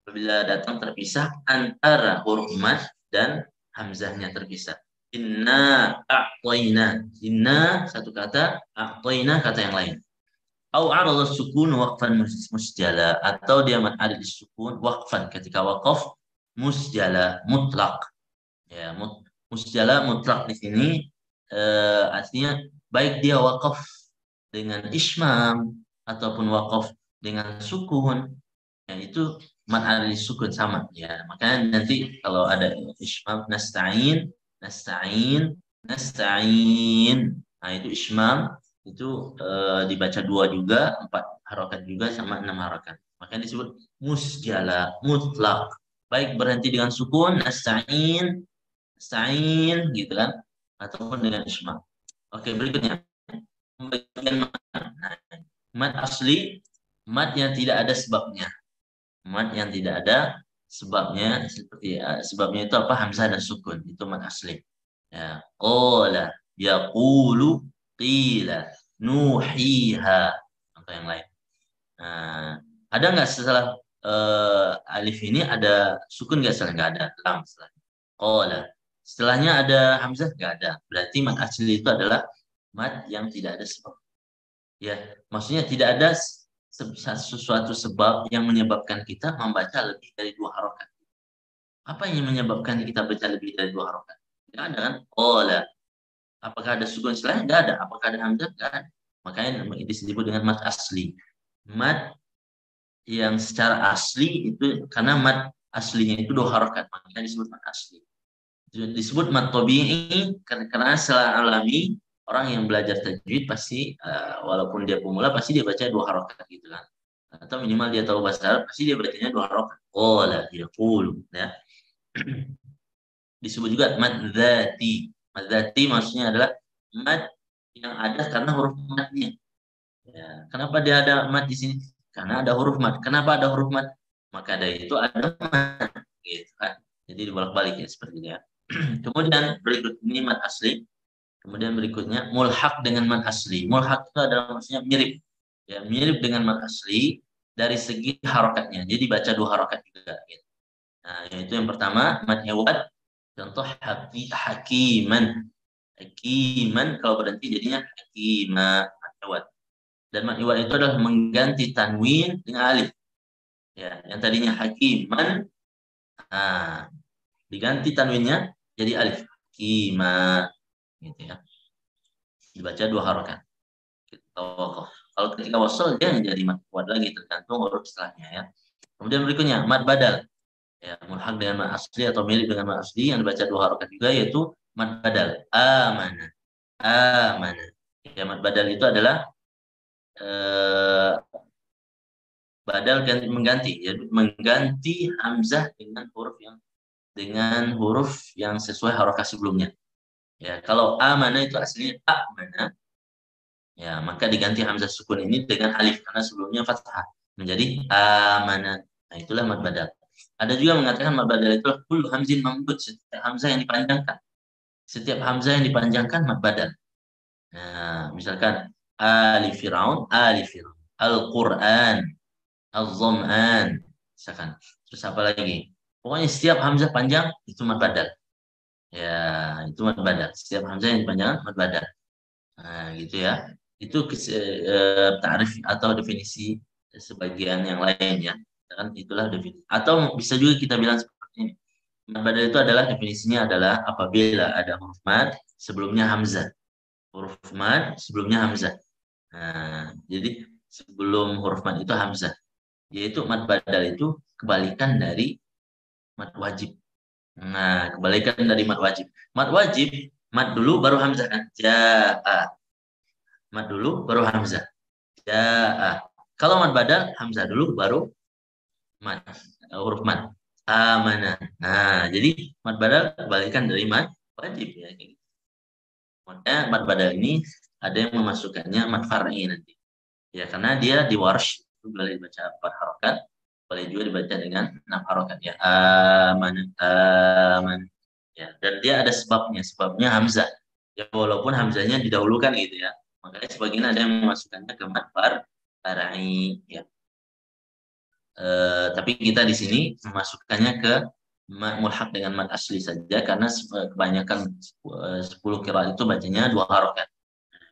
Apabila datang terpisah antara huruf mad dan hamzahnya terpisah. Inna a'tayna. Inna satu kata, a'tayna kata yang lain. Au arada sukun waqfan musjala atau dia ada di sukun waqfan ketika waqaf musjala mutlak. Ya, musjala mutlak di sini artinya baik dia waqaf dengan ismam ataupun waqaf dengan sukun. Ya, itu mad ada di sukun sama ya. Makanya nanti kalau ada ismam nasta'in. Nah, itu ismam itu dibaca 2 juga, 4 harokat juga sama 6 harokat. Makanya disebut musjala mutlak. Baik berhenti dengan sukun nasta'in gitu kan ataupun dengan ismam. Oke, berikutnya pembagian mad. Nah, mad asli, mad yang tidak ada sebabnya. Mad yang tidak ada sebabnya seperti sebabnya itu apa? Hamzah dan sukun. Itu mad asli. Ya, qala, yaqulu, qila, nuhiha atau yang lain. Nah, ada nggak setelah alif ini ada sukun nggak? Setelah nggak ada lam setelah. Qala. Setelahnya ada hamzah nggak ada. Berarti mad asli itu adalah mad yang tidak ada sebab. Ya, maksudnya tidak ada sesuatu sebab yang menyebabkan kita membaca lebih dari 2 harokat. Apa yang menyebabkan kita baca lebih dari 2 harokat? Tidak ada kan? Qala. Apakah ada sukun setelahnya? Tidak ada. Apakah ada hamzah? Tidak ada. Makanya disebut dengan mad asli. Mad yang secara asli itu karena mad aslinya itu 2 harokat. Makanya disebut mad asli. Disebut mad tabi'i karena secara alami orang yang belajar tajwid pasti walaupun dia pemula pasti dia baca 2 harokat gitu kan. Atau minimal dia tahu bahasa Arab pasti dia bacanya 2 harokat. Qala yaqulu ya. Disebut juga mad dzati. Mad dzati maksudnya adalah mad yang ada karena huruf madnya. Ya, kenapa dia ada mad di sini? Karena ada huruf mad. Kenapa ada huruf mad? Maka dari itu ada mad gitu kan. Jadi dibolak-balik ya seperti itu ya. Kemudian berikut ini mad asli. Kemudian berikutnya mulhaq dengan mad asli. Mulhaq itu adalah maksudnya mirip. Ya, mirip dengan mad asli dari segi harokatnya. Jadi baca 2 harokat juga gitu. Nah, yaitu yang pertama mad iwad. Contoh hakiman. Hakiman kalau berhenti jadinya hakima mad iwad. Dan mad iwal itu adalah mengganti tanwin dengan alif. Ya, yang tadinya hakiman, diganti tanwinnya jadi alif. Kima, gitu ya. Dibaca 2 harokat. Kalau ketika wasal dia menjadi mad kuat lagi, tergantung huruf setelahnya ya. Kemudian berikutnya mad badal. Ya, mulhaq dengan mad asli atau mirip dengan mad asli yang dibaca 2 harokat juga, yaitu mad badal. Amana. Amana. Ya, mad badal itu adalah badal mengganti, ya, mengganti hamzah dengan huruf yang sesuai harokat sebelumnya. Ya, kalau amana itu aslinya amana, ya, maka diganti hamzah sukun ini dengan alif karena sebelumnya fathah menjadi amana. Nah, itulah mad badal. Ada juga mengatakan mad badal itu kullu hamzin mamdud, setiap hamzah yang dipanjangkan. Setiap hamzah yang dipanjangkan mad badal. Nah, misalkan alif Fir'aun, Al-Qur'an, Al-Zam'an, misalkan. Terus apa lagi? Pokoknya setiap hamzah panjang itu mad badal. Ya, itu mad badal. Setiap hamzah yang dipanjangkan mad badal. Nah, gitu ya. Itu ta'rif atau definisi sebagian yang lain ya. Kan itulah definisi. Atau bisa juga kita bilang seperti ini. Mad badal itu adalah definisinya adalah apabila ada huruf mad sebelumnya hamzah. Huruf mad sebelumnya hamzah. Nah, jadi sebelum huruf mad itu hamzah. Yaitu mad badal itu kebalikan dari mad wajib. Nah, kebalikan dari mad wajib. Mad wajib, mad dulu baru hamzah kan? Ja'a. Mad dulu baru hamzah. Ja'a. Kalau mad badal, hamzah dulu baru mad. Huruf mad. Amana. Nah, jadi mad badal kebalikan dari mad wajib ya. Makanya mad badal ini ada yang memasukkannya mad far'i nanti. Ya, karena dia di warsh itu boleh dibaca 4 harokat, boleh juga dibaca dengan 6 harokat ya. Aman, aman. Ya, dan dia ada sebabnya hamzah. Ya, walaupun hamzahnya didahulukan gitu ya. Makanya sebagian ada yang memasukkannya ke mad far'i ya. Tapi kita di sini memasukkannya ke mulhaq dengan mad asli saja karena kebanyakan 10 qiraat itu bacanya 2 harokat.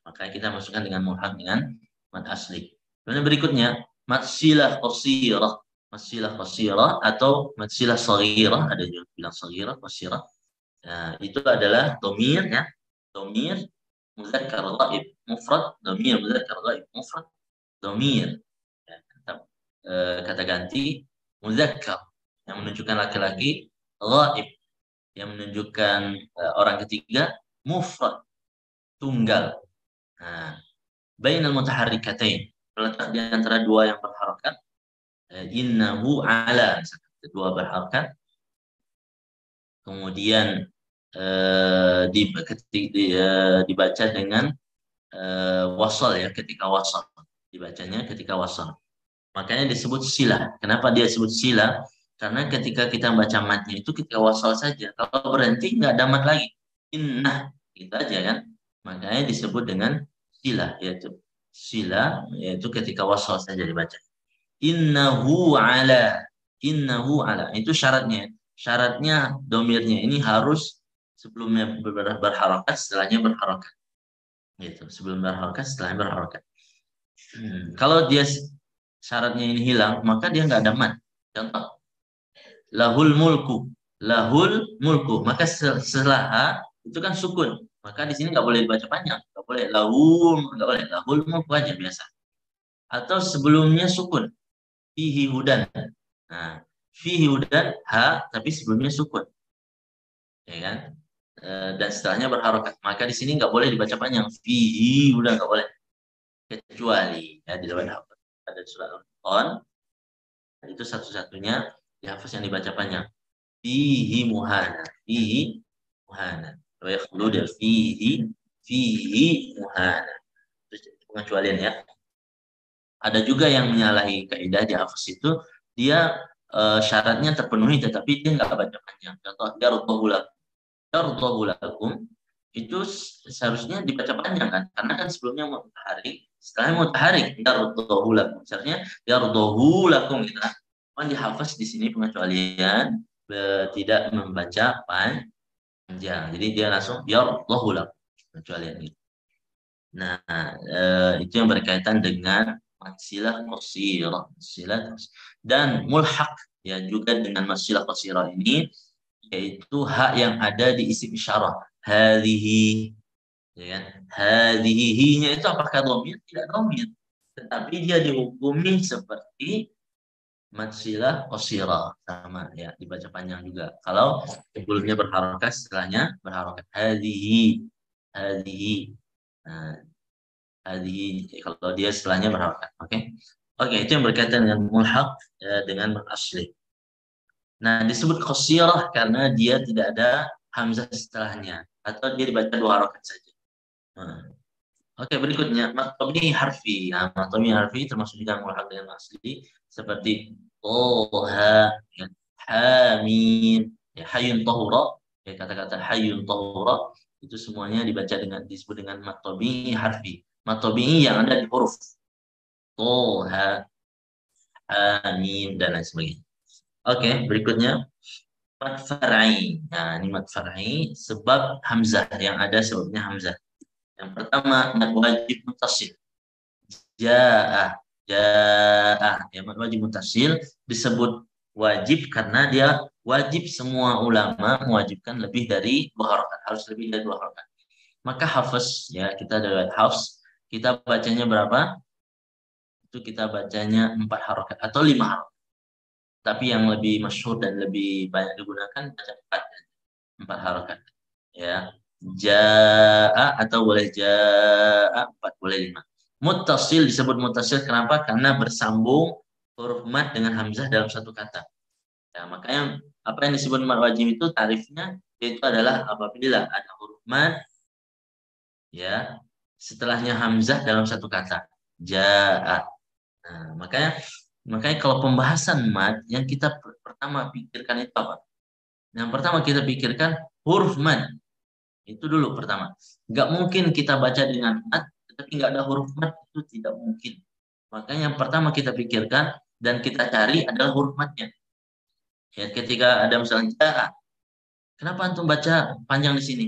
Maka kita masukkan dengan mulhaq dengan mad asli. Kemudian berikutnya mad silah qasirah. Mad silah qasirah atau mad silah shaghirah, ada yang bilang shaghirah, qasirah. Nah, itu adalah dhamir ya. Dhamir muzakkar ghaib mufrad, dhamir muzakkar ghaib mufrad, dhamir ya, kata ganti muzakkar yang menunjukkan laki-laki, ghaib yang menunjukkan orang ketiga, mufrad tunggal. Nah, bainal mutaharrikatain, terletak di antara dua yang berharokat, innahu ala, dua berharokat, kemudian dibaca dengan wasal ya, ketika wasal, dibacanya ketika wasal. Makanya disebut sila. Kenapa dia disebut sila? Karena ketika kita membaca matnya itu ketika wasal saja. Kalau berhenti nggak ada mat lagi. Innah, gitu aja kan. Makanya disebut dengan sila, yaitu sila, yaitu ketika wasal saja dibaca. Innahu ala, itu syaratnya. Syaratnya domirnya ini harus sebelumnya berharokat, setelahnya berharokat. Gitu. Sebelum berharokat, setelahnya berharokat. Kalau dia syaratnya ini hilang, maka dia nggak ada mat. Contoh, lahul mulku, maka setelah itu kan sukun, maka di sini nggak boleh dibaca panjang, nggak boleh lahul mulku aja biasa. Atau sebelumnya sukun, fihi hudan. Nah, fihi hudan ha, tapi sebelumnya sukun, ya kan? Dan setelahnya berharokat, maka di sini nggak boleh dibaca panjang, fihi hudan nggak boleh, kecuali ya di dalam ada surat on, itu satu-satunya dihafaz yang dibaca panjang. Fihi muhana. Wa yakhlud fihi muhana. Itu pengecualian ya. Ada juga yang menyalahi kaidah dihafaz itu, dia syaratnya terpenuhi tetapi dia nggak baca panjang. Contoh, yarudhu lakum itu seharusnya dibaca panjang kan, karena kan sebelumnya mutaharik, setelahnya mutaharik, yarudhu lakum. Seharusnya yarudhu lakum gitu kan. Dihafaz di sini pengecualian tidak membaca panjang. Jadi dia langsung yarudhu lakum, pengecualian itu. Nah, itu yang berkaitan dengan masilah qasirah, dan mulhaq ya juga dengan masilah qasirah ini, yaitu hak yang ada di isim isyarah. Hadhihi, ya kan? Hadhihi, hi-nya itu apakah dhamir? Tidak dhamir, tetapi dia dihukumi seperti masilah qasirah, sama ya, dibaca panjang juga. Kalau sebelumnya berharokat, setelahnya berharokat. Hadhihi, hadhihi. Nah, kalau dia setelahnya berharokat. Oke, itu yang berkaitan dengan mulhaq dengan asli. Nah, disebut qasirah karena dia tidak ada hamzah setelahnya, atau dia dibaca 2 harokat saja. Nah, oke, berikutnya matobi harfi. Nah, matobi harfi termasuk juga mulhaq dengan asli, seperti toha, ya, hamin, ya, hayun tahura, ya, kata-kata hayun tahura itu semuanya disebut dengan matobi harfi. Matobi yang ada di huruf toha, hamin, dan lain sebagainya. Oke, berikutnya mad far'i. Nah, ini mad far'i sebab hamzah, yang ada sebabnya hamzah. Yang pertama, mad wajib muttasil. Ja'ah, ja'ah. Ya, mad wajib muttasil disebut wajib karena dia wajib, semua ulama mewajibkan lebih dari 2 harokat, harus lebih dari 2 harokat. Maka hafaz, ya, kita ada hafaz, kita bacanya berapa? Itu kita bacanya 4 harokat atau 5 harokat. Tapi yang lebih masyhur dan lebih banyak digunakan baca 4 harokat. Ya, jaa atau boleh jaa 4, boleh 5. Muttasil disebut muttasil kenapa? Karena bersambung huruf mad dengan hamzah dalam satu kata. Ya, makanya apa yang disebut mad wajib itu tarifnya itu adalah apabila ada huruf mad, ya, setelahnya hamzah dalam satu kata. Jaa. Nah, makanya kalau pembahasan mad, yang kita pertama pikirkan itu apa? Yang pertama kita pikirkan huruf mad. Itu dulu pertama. Nggak mungkin kita baca dengan mad, tetapi nggak ada huruf mad, itu tidak mungkin. Makanya yang pertama kita pikirkan dan kita cari adalah huruf madnya. Ya, ketika ada misalnya jaa, kenapa antum baca panjang di sini?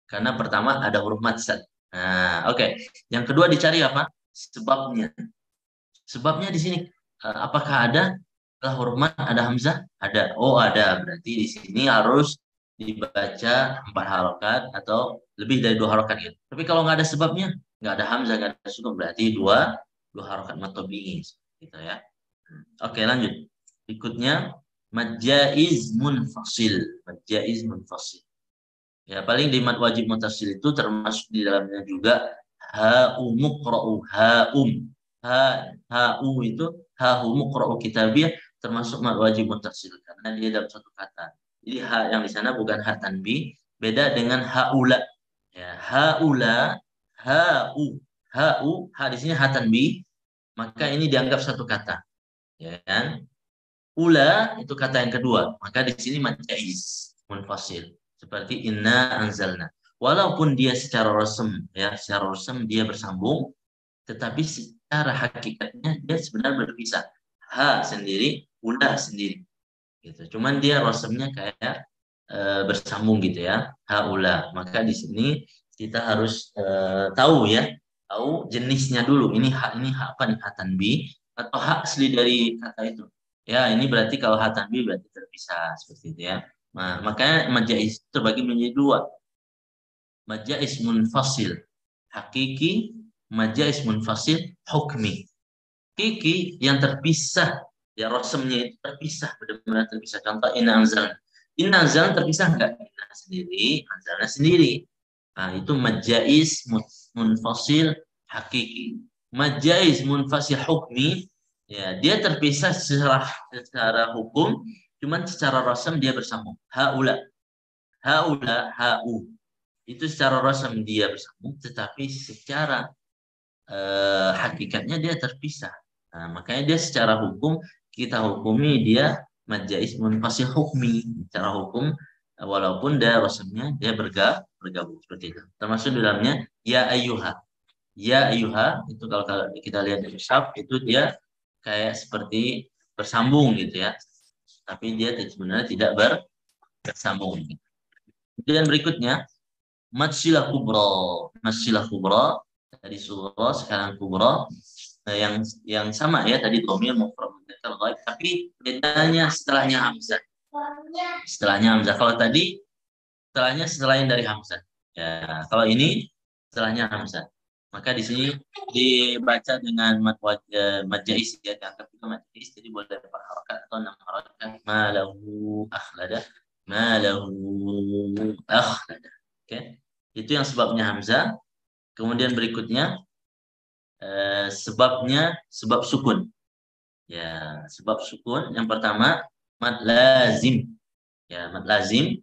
Karena pertama ada huruf mad. Nah, oke. Yang kedua dicari apa? Sebabnya. Sebabnya di sini apakah ada huruf mad, ada hamzah? Ada. Oh, ada. Berarti di sini harus dibaca 4 harokat atau lebih dari 2 harokat gitu. Tapi kalau nggak ada sebabnya, nggak ada hamzah, nggak ada sukun, berarti dua harokat mad tabi'i gitu ya. Oke, lanjut. Berikutnya mad jaiz munfasil. Mad jaiz munfasil. Ya, paling di mad wajib muttasil itu termasuk di dalamnya juga ha'u muqra'u, ha'um. Ha'u itu ha'u muqra'u kitabiyah, termasuk mad wajib muttasil karena dia dalam satu kata. Jadi ha yang di sana bukan ha tanbih, beda dengan haula. Ya, haula, ha'u, ha'u, ha di sini ha tanbih, maka ini dianggap satu kata. Ya kan? Ula itu kata yang kedua, maka di sini mad jaiz munfasil. Seperti inna anzalna. Walaupun dia secara resem, ya, secara resem dia bersambung, tetapi secara hakikatnya dia sebenarnya berpisah. Ha sendiri, ula sendiri. Gitu. Cuman dia resemnya kayak bersambung gitu ya. Ha ula. Maka di sini kita harus tahu ya, tahu jenisnya dulu. Ini ha apa nih? Ha tanbih atau ha asli dari kata itu. Ya, ini berarti kalau ha tanbih berarti terpisah seperti itu ya. Nah, makanya mad jaiz terbagi menjadi 2. Mad jaiz munfasil hakiki, mad jaiz munfasil hukmi. Hakiki yang terpisah, ya rosemnya itu terpisah, benar-benar terpisah. Contoh inna anzalna. Inna anzalna terpisah enggak? Inna sendiri, anzalna sendiri. Nah, itu mad jaiz munfasil hakiki. Mad jaiz munfasil hukmi, ya, dia terpisah secara hukum, cuman secara rasam dia bersambung. Haula, haula, hau. Itu secara rasam dia bersambung, tetapi secara hakikatnya dia terpisah. Nah, makanya dia secara hukum kita hukumi dia mad jaiz munfasil hukmi. Secara hukum walaupun dia rasamnya dia bergabung seperti itu. Termasuk di dalamnya ya ayyuha. Ya ayyuha itu kalau kita lihat dari syaf itu dia kayak seperti bersambung gitu ya. Tapi dia sebenarnya tidak bersambung. Kemudian berikutnya mad silah kubra. Mad silah kubra Tadi surah, sekarang kubra. Yang sama ya, tadi dhamir mufrad mudzakkar ghaib, tapi bedanya setelahnya hamzah. Setelahnya hamzah. Kalau tadi setelahnya selain dari hamzah. Ya, kalau ini setelahnya hamzah. Maka di sini dibaca dengan mad jaiz ya, dianggap itu mad jaiz, jadi boleh 4 harakat atau 6 harakat. Malahu akhlada, malahu akhlada. Oke. Itu yang sebabnya hamzah. Kemudian berikutnya sebabnya sebab sukun. Ya, sebab sukun yang pertama mad lazim. Ya, mad lazim.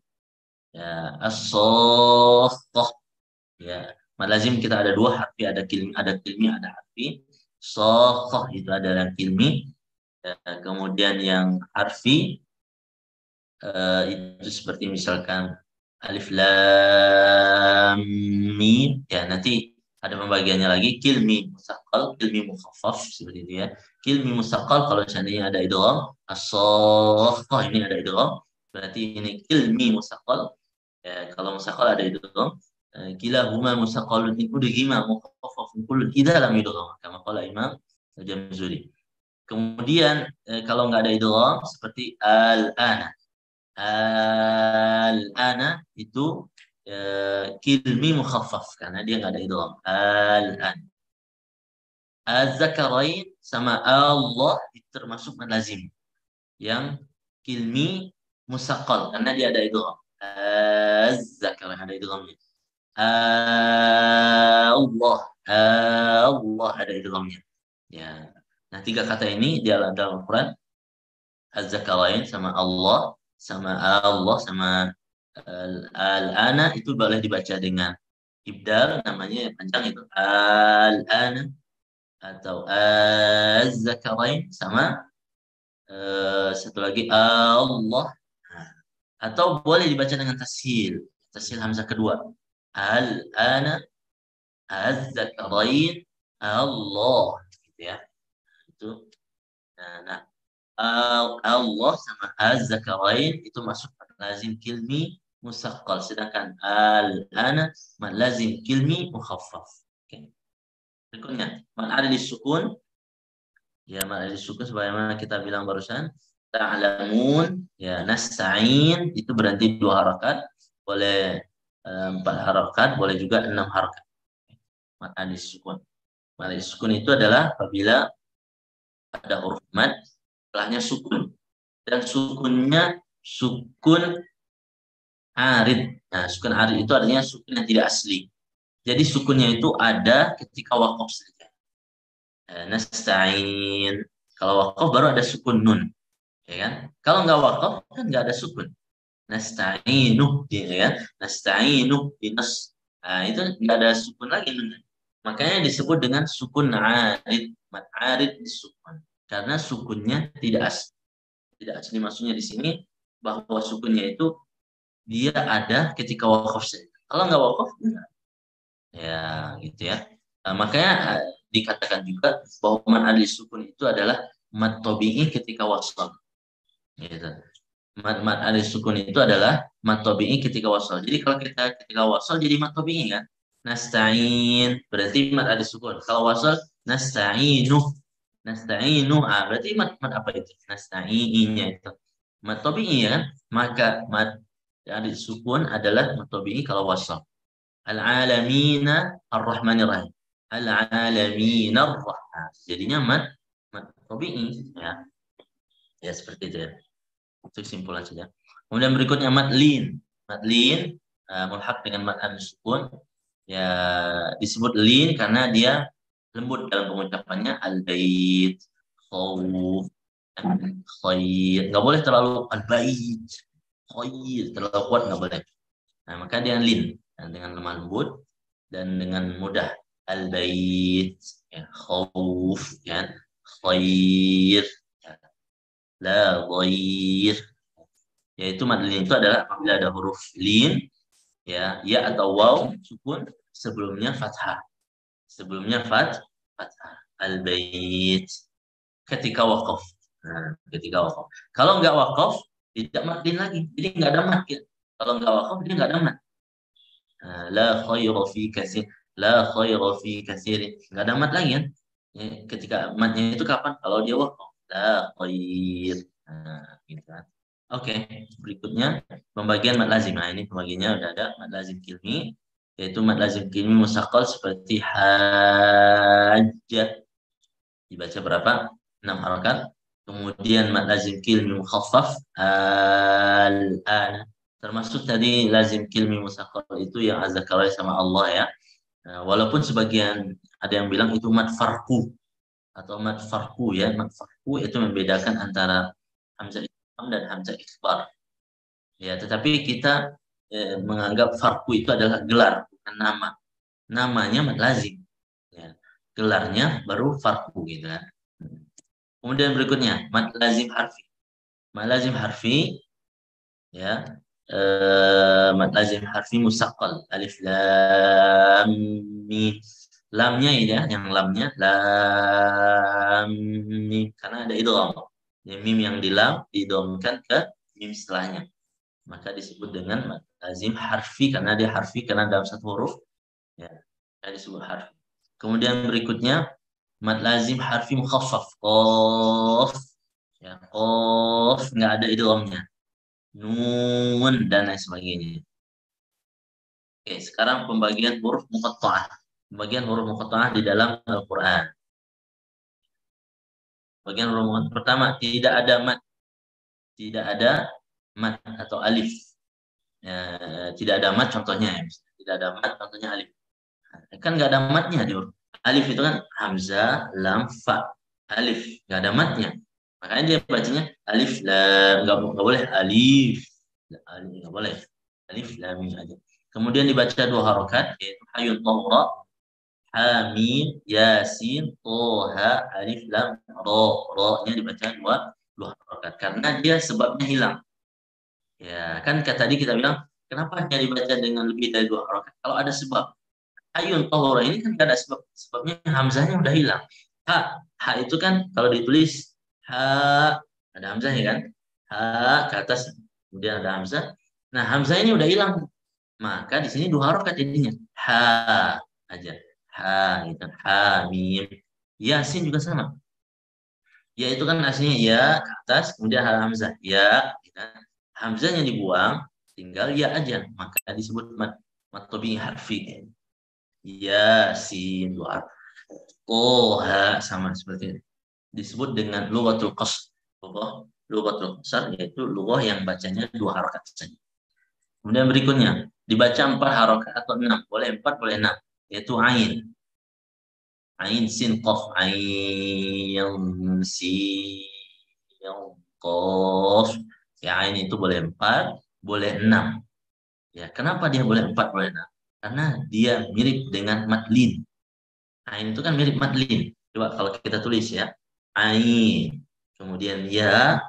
Ya, as-sakhah. Ya, mad lazim kita ada 2 harfi, ada kilmi, ada harfi. Sakhah itu adalah kilmi. Ya, kemudian yang harfi itu seperti misalkan alif lam mim. Ya, nanti ada pembagiannya lagi, kilmi musaqqal, kilmi mukhaffaf seperti itu ya. Kilmi musaqqal kalau seandainya ada idgham, as-sakhah ini ada idgham, berarti ini kilmi musaqqal. Ya, kalau musaqqal ada idgham. Kilahuma musaqqalun in udghima mukhaffafun kullun idza lam yudgham, kama qala Imam Al-Jamzuri. Kemudian kalau nggak ada idgham seperti al-ana. Al-ana itu kilmi mukhaffaf karena dia nggak ada idgham. Al-an. Az-zakarain sama Allah itu termasuk mad lazim yang kilmi musaqqal karena dia ada idgham. Az-zakarain ada idghamnya. Allah, Allah ada idghamnya. Ya. Nah, 3 kata ini di dalam Al-Quran, az-zakarain sama Allah sama al-ana itu boleh dibaca dengan ibdal, namanya panjang itu al-ana, atau az-zakarain sama satu lagi Allah, atau boleh dibaca dengan tashil hamzah kedua, al-ana az-zakarain Allah gitu ya. Itu nah Allah sama az-zakarain itu masuk lazim kilmi musaqqal, sedangkan al-ana lazim kilmi mukhaffaf. Oke. Berikutnya man ada di sukun, ya man ada di sukun sebagaimana kita bilang barusan, ta'lamun ya, nasta'in itu berhenti 2 harakat, boleh 4 harakat, boleh juga 6 harakat. Man ada di sukun. Man ada di sukun itu adalah apabila ada huruf mad setelahnya sukun, dan sukunnya sukun arid. Nah, sukun arid itu artinya sukun yang tidak asli. Jadi sukunnya itu ada ketika waqaf saja. Nasta'in. Kalau waqaf baru ada sukun nun, ya kan? Kalau nggak waqaf kan nggak ada sukun. Nasta'inu, ya kan? Nasta'inu binas. Nah, itu nggak ada sukun lagi nun. Makanya disebut dengan sukun arid. Mad arid disukun karena sukunnya tidak asli. Tidak asli maksudnya di sini bahwa sukunnya itu dia ada ketika waqaf saja. Kalau nggak waqaf enggak. Ya, gitu ya. Nah, makanya dikatakan juga bahwa mad adli sukun itu adalah mad tabi'i ketika wasal. Gitu. Mad adli sukun itu adalah mad tabi'i ketika wasal. Jadi kalau kita ketika wasal jadi mad tabi'i kan. Nasta'in berarti mad adli sukun. Kalau wasal nasta'inu. Nasta'inu berarti mad apa itu? Nasta'inya itu mad tabi'i ya kan? Maka mad adli sukun adalah mad tabi'i kalau wasal. Al-alamina ar-rahmanir rahim. Al-alamina ar-rahman. Jadinya mad tabi'i ya. Ya seperti itu ya. Itu kesimpulan saja. Kemudian berikutnya mad lin. Mad lin mulhaq dengan mad al-sukun. Ya disebut lin karena dia lembut dalam pengucapannya. Al-bait, khawf, khair. Enggak boleh terlalu al-bait, khair, terlalu kuat enggak boleh. Nah, maka dia lin dengan lemah lembut dan dengan mudah. Al-bait, ya, khawf, ya, khair, ya, la ghair. Yaitu mad lin itu adalah apabila ada huruf lin, ya atau waw sukun sebelumnya fathah. Sebelumnya fathah. Al-bait ketika waqaf. Nah, ketika waqaf. Kalau enggak waqaf tidak mad lin lagi. Jadi enggak ada mad. Kalau enggak waqaf dia enggak ada mad. La khayra fi katsir. La khaira fi katsirin. Enggak ada mat lagi kan? Ya, ketika matnya itu kapan? Kalau dia waqaf. La khair. Nah, gitu kan. Oke, berikutnya pembagian mat lazim. Nah, ini pembagiannya udah ada mat lazim kilmi, yaitu mat lazim kilmi musaqqal seperti hajjah. Dibaca berapa? 6 harakat. Kemudian mad lazim kilmi mukhaffaf al-ana. Termasuk tadi lazim kilmi musaqqal itu yang azzakallah sama Allah ya. Nah, walaupun sebagian ada yang bilang itu mad farqu atau mad farqu ya. Mad farqu itu membedakan antara hamzah istifham dan hamzah ikhbar. Ya, tetapi kita menganggap farqu itu adalah gelar, bukan nama. Namanya mad lazim. Ya. Gelarnya baru farqu gitu kan. Kemudian berikutnya mad lazim harfi. Mad lazim harfi ya, mad lazim harfi musaqqal alif lam mim. Lamnya ya, yang lamnya lam mim karena ada idgham. Ya, mim yang di lam didomkan ke mim setelahnya. Maka disebut dengan mad lazim harfi karena dia harfi karena dalam satu huruf ya, disebut harfi. Kemudian berikutnya mad lazim harfi mukhaffaf. Qaf ya, qaf nggak ada idghamnya. Nun dan lain sebagainya. Oke, sekarang pembagian huruf muqatta'ah. Pembagian huruf muqatta'ah di dalam Al-Qur'an. Bagian huruf muqatta'ah pertama tidak ada mat. Tidak ada mat atau alif. Ya, tidak ada mat contohnya ya. Tidak ada mat contohnya alif. Kan nggak ada matnya di huruf. Alif itu kan hamzah, lam, fa. Alif, nggak ada matnya. Makanya dia bacanya alif lam, nggak boleh alif. Alif nggak boleh. Alif lam aja. Kemudian dibaca 2 harokat yaitu hayun tohra, hamim, yasin, toha, alif lam, ro. Ro-nya dibaca 2 harokat karena dia sebabnya hilang. Ya, kan tadi kita bilang kenapa hanya dibaca dengan lebih dari 2 harokat? Kalau ada sebab. Hayun tohra ini kan tidak ada sebab. Sebabnya hamzahnya udah hilang. Ha itu kan kalau ditulis ha ada hamzahnya kan? Ha ke atas kemudian ada hamzah. Nah, hamzah ini udah hilang. Maka di sini 2 harokat jadinya. Ha aja. Ha gitu. Ha mim. Yasin juga sama. Ya itu kan aslinya ya ke atas kemudian ada hamzah. Ya gitu. Hamzahnya dibuang tinggal ya aja. Maka disebut mat tabi'i harfi. Yasin 2 harf. Toha sama seperti ini. Disebut dengan lughatul qasr. Lughatul qasr yaitu lughah yang bacanya 2 harokat saja. Kemudian berikutnya dibaca 4 harokat atau 6, boleh 4 boleh 6, yaitu ain. Ain sin qaf, ain sin qaf. Ya ain itu boleh 4, boleh 6. Ya, kenapa dia boleh 4 boleh 6? Karena dia mirip dengan madlin. Ain itu kan mirip madlin. Coba kalau kita tulis ya. Ain. Kemudian ya.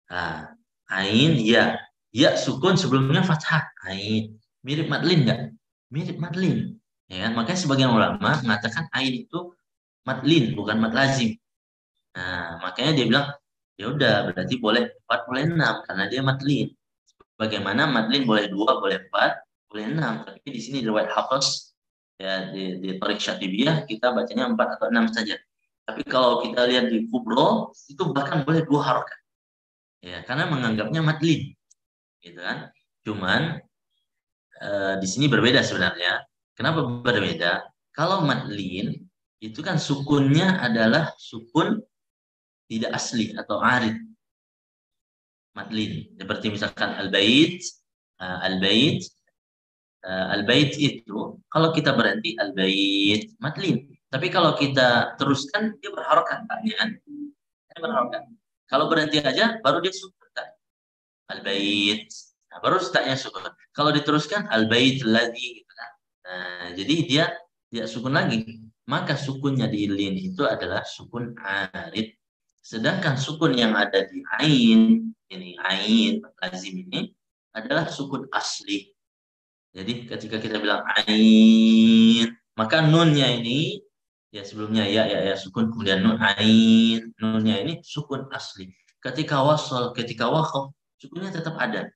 Nah, ain ya. Ya sukun sebelumnya fathah. Ain. Mirip madlin enggak? Mirip madlin. Ya kan? Makanya sebagian ulama mengatakan ain itu madlin bukan mad lazim. Nah, makanya dia bilang ya udah berarti boleh 4 boleh 6 karena dia madlin. Bagaimana madlin boleh 2 boleh 4 boleh 6. Tapi di sini riwayat Hafs ya di Tariq Syatibiyah kita bacanya 4 atau 6 saja. Tapi kalau kita lihat di Kubro itu bahkan boleh 2 harokat. Ya, karena menganggapnya madlin. Gitu kan? Cuman di sini berbeda sebenarnya. Kenapa berbeda? Kalau madlin itu kan sukunnya adalah sukun tidak asli atau arid. Madlin. Seperti misalkan al-bait, al-bait, al-bait itu kalau kita berhenti al-bait madlin. Tapi kalau kita teruskan dia berharokat kan? Dia berharokat. Kalau berhenti aja baru dia sukun kan? Al-bait. Nah, baru taknya sukun. Kalau diteruskan al-bait ladzi gitu kan. Nah, jadi dia sukun lagi. Maka sukunnya di lin itu adalah sukun arid. Sedangkan sukun yang ada di ain, ini ain lazim ini adalah sukun asli. Jadi ketika kita bilang ain, maka nunnya ini ya sebelumnya ya sukun kemudian nun ain, nunnya ini sukun asli. Ketika wasal, ketika waqaf, sukunnya tetap ada.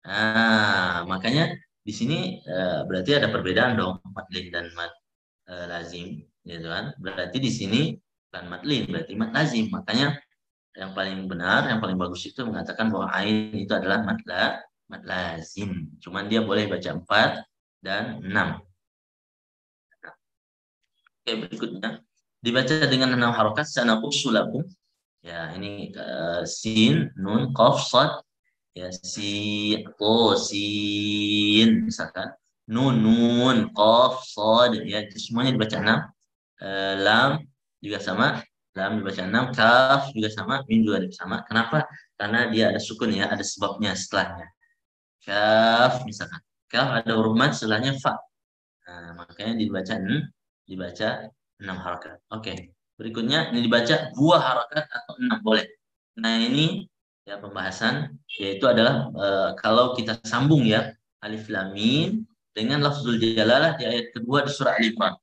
Nah, makanya di sini berarti ada perbedaan dong mad lin dan mad lazim, gitu kan? Berarti di sini bukan mad lin, berarti mad lazim. Makanya yang paling benar, yang paling bagus itu mengatakan bahwa ain itu adalah mad lazim. Cuman dia boleh baca 4 dan 6. Oke, berikutnya dibaca dengan 6 harokat sanaqussu lakum. Ya, ini sin, nun, qaf, sad. Ya, sin misalkan nun, qaf, sad, ya itu semuanya dibaca 6. Lam juga sama, lam dibaca 6, kaf juga sama, mim juga sama. Kenapa? Karena dia ada sukun ya, ada sebabnya setelahnya. Kaf misalkan, kaf ada huruf mad setelahnya fa. Nah, makanya dibaca 6 harakat. Oke. Berikutnya ini dibaca 2 harakat atau 6 boleh. Nah, ini ya pembahasan yaitu adalah kalau kita sambung ya alif lam mim dengan lafzul jalalah di ayat kedua di surah Al-Imran.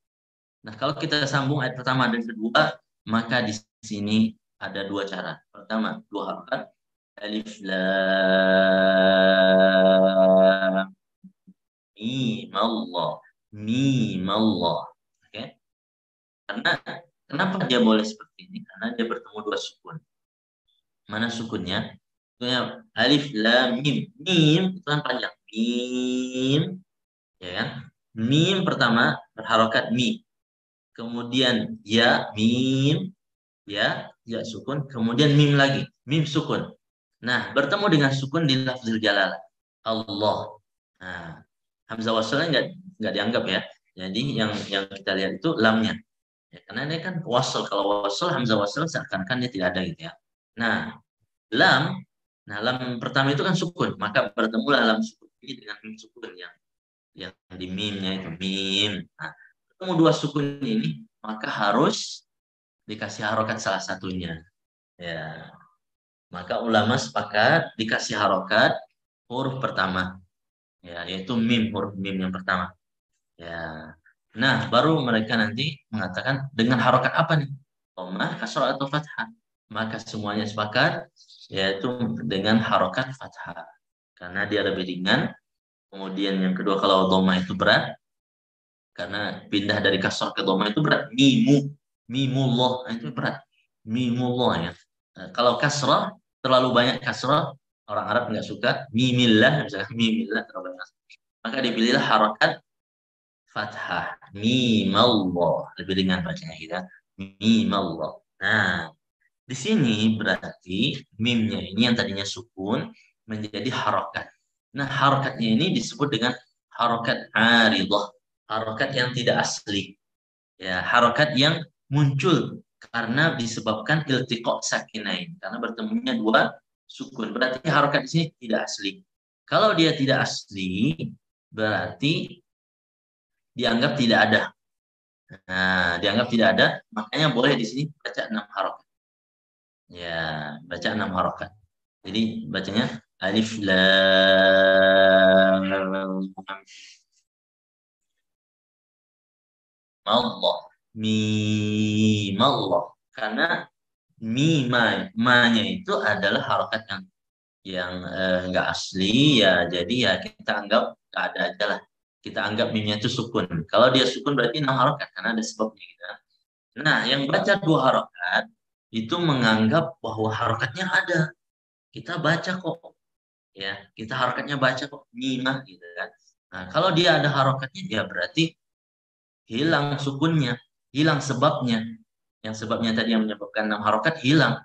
Nah, kalau kita sambung ayat pertama dan kedua, maka di sini ada 2 cara. Pertama, 2 harakat alif lam mim Allah, mim Allah. Oke. Karena kenapa dia boleh seperti ini? Karena dia bertemu 2 sukun. Mana sukunnya? Sukunnya alif lam mim. Mim itu kan panjang. Mim, ya kan? Mim pertama berharokat mi. Kemudian ya mim, ya sukun. Kemudian mim lagi, mim sukun. Nah, bertemu dengan sukun di lafzul jalalah Allah. Nah, hamzah wasalnya nggak dianggap ya. Jadi yang kita lihat itu lamnya. Ya, karena ini kan wasal. Kalau wasal, hamzah wasal seakan-akan dia tidak ada gitu ya. Nah, lam pertama itu kan sukun, maka bertemulah lam sukun ini dengan mim sukun yang di mimnya itu mim. Nah, ketemu 2 sukun ini, maka harus dikasih harokat salah satunya. Ya, maka ulama sepakat dikasih harokat huruf pertama, ya, yaitu mim, huruf mim yang pertama. Ya, nah baru mereka nanti mengatakan dengan harokat apa nih? Dhammah, kasrah atau fathah? Maka semuanya sepakat yaitu dengan harokat fathah karena dia lebih ringan. Kemudian yang kedua, kalau dhammah itu berat karena pindah dari kasrah ke dhammah itu berat. Mimullah itu berat. Mimullah ya. Nah, kalau kasrah terlalu banyak kasrah, orang Arab nggak suka. Mimillah misalnya, mimillah terlalu banyak. Maka dipilihlah harokat fathah. Mimallah, lebih ringan bacanya kita. Mimallah. Nah, di sini berarti mimnya ini yang tadinya sukun menjadi harokat. Nah, harokatnya ini disebut dengan harokat aridah, harokat yang tidak asli. Ya, harokat yang muncul karena disebabkan iltiqa sakinain, karena bertemunya 2 sukun. Berarti harokat di sini tidak asli. Kalau dia tidak asli, berarti dianggap tidak ada. Nah, dianggap tidak ada, makanya boleh di sini baca 6 harokat. Ya, baca 6 harokat. Jadi bacanya alif lam Allah, mim Allah. Karena ma-nya itu adalah harokat yang nggak asli ya. Jadi ya kita anggap nggak ada aja lah. Kita anggap mimnya itu sukun. Kalau dia sukun berarti 6 harokat karena ada sebabnya gitu. Nah, yang baca 2 harokat itu menganggap bahwa harokatnya ada. Kita baca kok, ya kita harokatnya baca kok, mimah gitu kan. Nah, kalau dia ada harokatnya, ya berarti hilang sukunnya, hilang sebabnya. Yang sebabnya tadi yang menyebabkan 6 harokat hilang.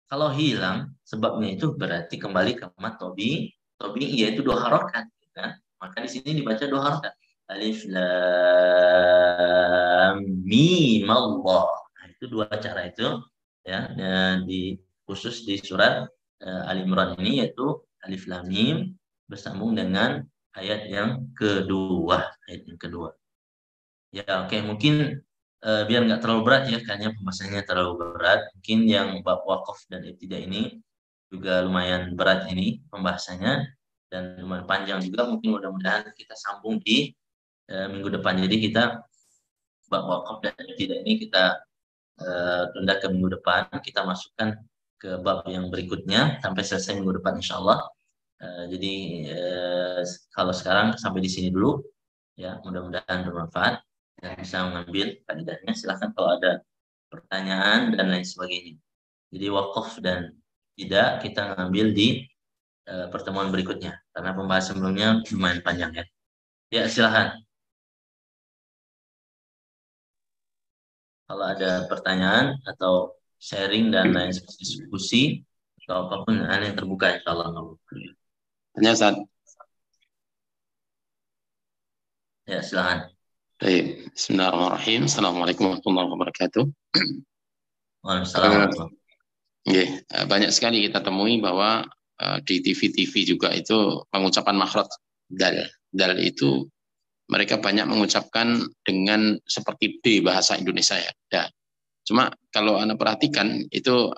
Kalau hilang sebabnya itu berarti kembali ke mat tobi yaitu 2 harokat. Gitu kan. Maka di sini dibaca 2 harokat. Alif lam mim Allah. Nah, itu 2 cara itu ya, di khusus di surat Al-Imran ini, yaitu alif lam mim bersambung dengan ayat yang kedua, Ya, oke, mungkin biar nggak terlalu berat ya, kayaknya pembahasannya terlalu berat. Mungkin yang bab wakaf dan ibtidah ini juga lumayan berat ini pembahasannya dan lumayan panjang juga. Mungkin mudah-mudahan kita sambung di minggu depan. Jadi kita bab wakaf dan ibtidah ini kita tunda ke minggu depan. Kita masukkan ke bab yang berikutnya sampai selesai minggu depan insya Allah. Jadi kalau sekarang sampai di sini dulu, ya mudah-mudahan bermanfaat dan bisa mengambil faedahnya. Silahkan kalau ada pertanyaan dan lain sebagainya. Jadi wakaf dan tidak kita ngambil di pertemuan berikutnya karena pembahasan sebelumnya lumayan panjang ya. Ya silahkan. Kalau ada pertanyaan atau sharing dan lain diskusi atau apapun, yang terbuka insya Allah. Tanya Ustaz. Ya silahkan. Baik. Bismillahirrahmanirrahim. Assalamualaikum warahmatullahi wabarakatuh. Waalaikumsalam. Banyak sekali kita temui bahwa di TV-TV juga itu pengucapan makhraj dal. Dal itu mereka banyak mengucapkan dengan seperti D bahasa Indonesia ya. Da. Cuma kalau Anda perhatikan itu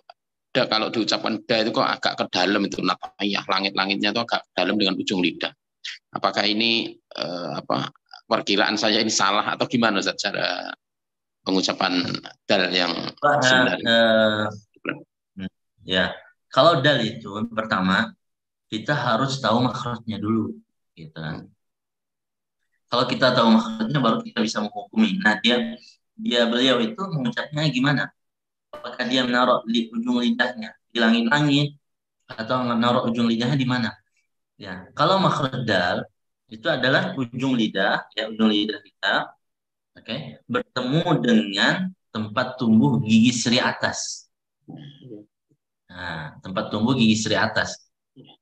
da, kalau diucapkan da itu kok agak ke dalam itu natayah, langit-langitnya itu agak dalam dengan ujung lidah. Apakah ini perkiraan saya ini salah atau gimana Ustaz cara pengucapan dal yang sebenarnya? Ya, kalau dal itu pertama kita harus tahu makhrajnya dulu, gitu kan. Kalau kita tahu makhrajnya baru kita bisa menghukumi. Nah, beliau itu mengucapnya gimana? Apakah dia menaruh di ujung lidahnya di langit-langit atau menaruh ujung lidahnya di mana? Ya, kalau makhraj dal itu adalah ujung lidah, ya ujung lidah kita, oke, bertemu dengan tempat tumbuh gigi seri atas. Nah, tempat tumbuh gigi seri atas.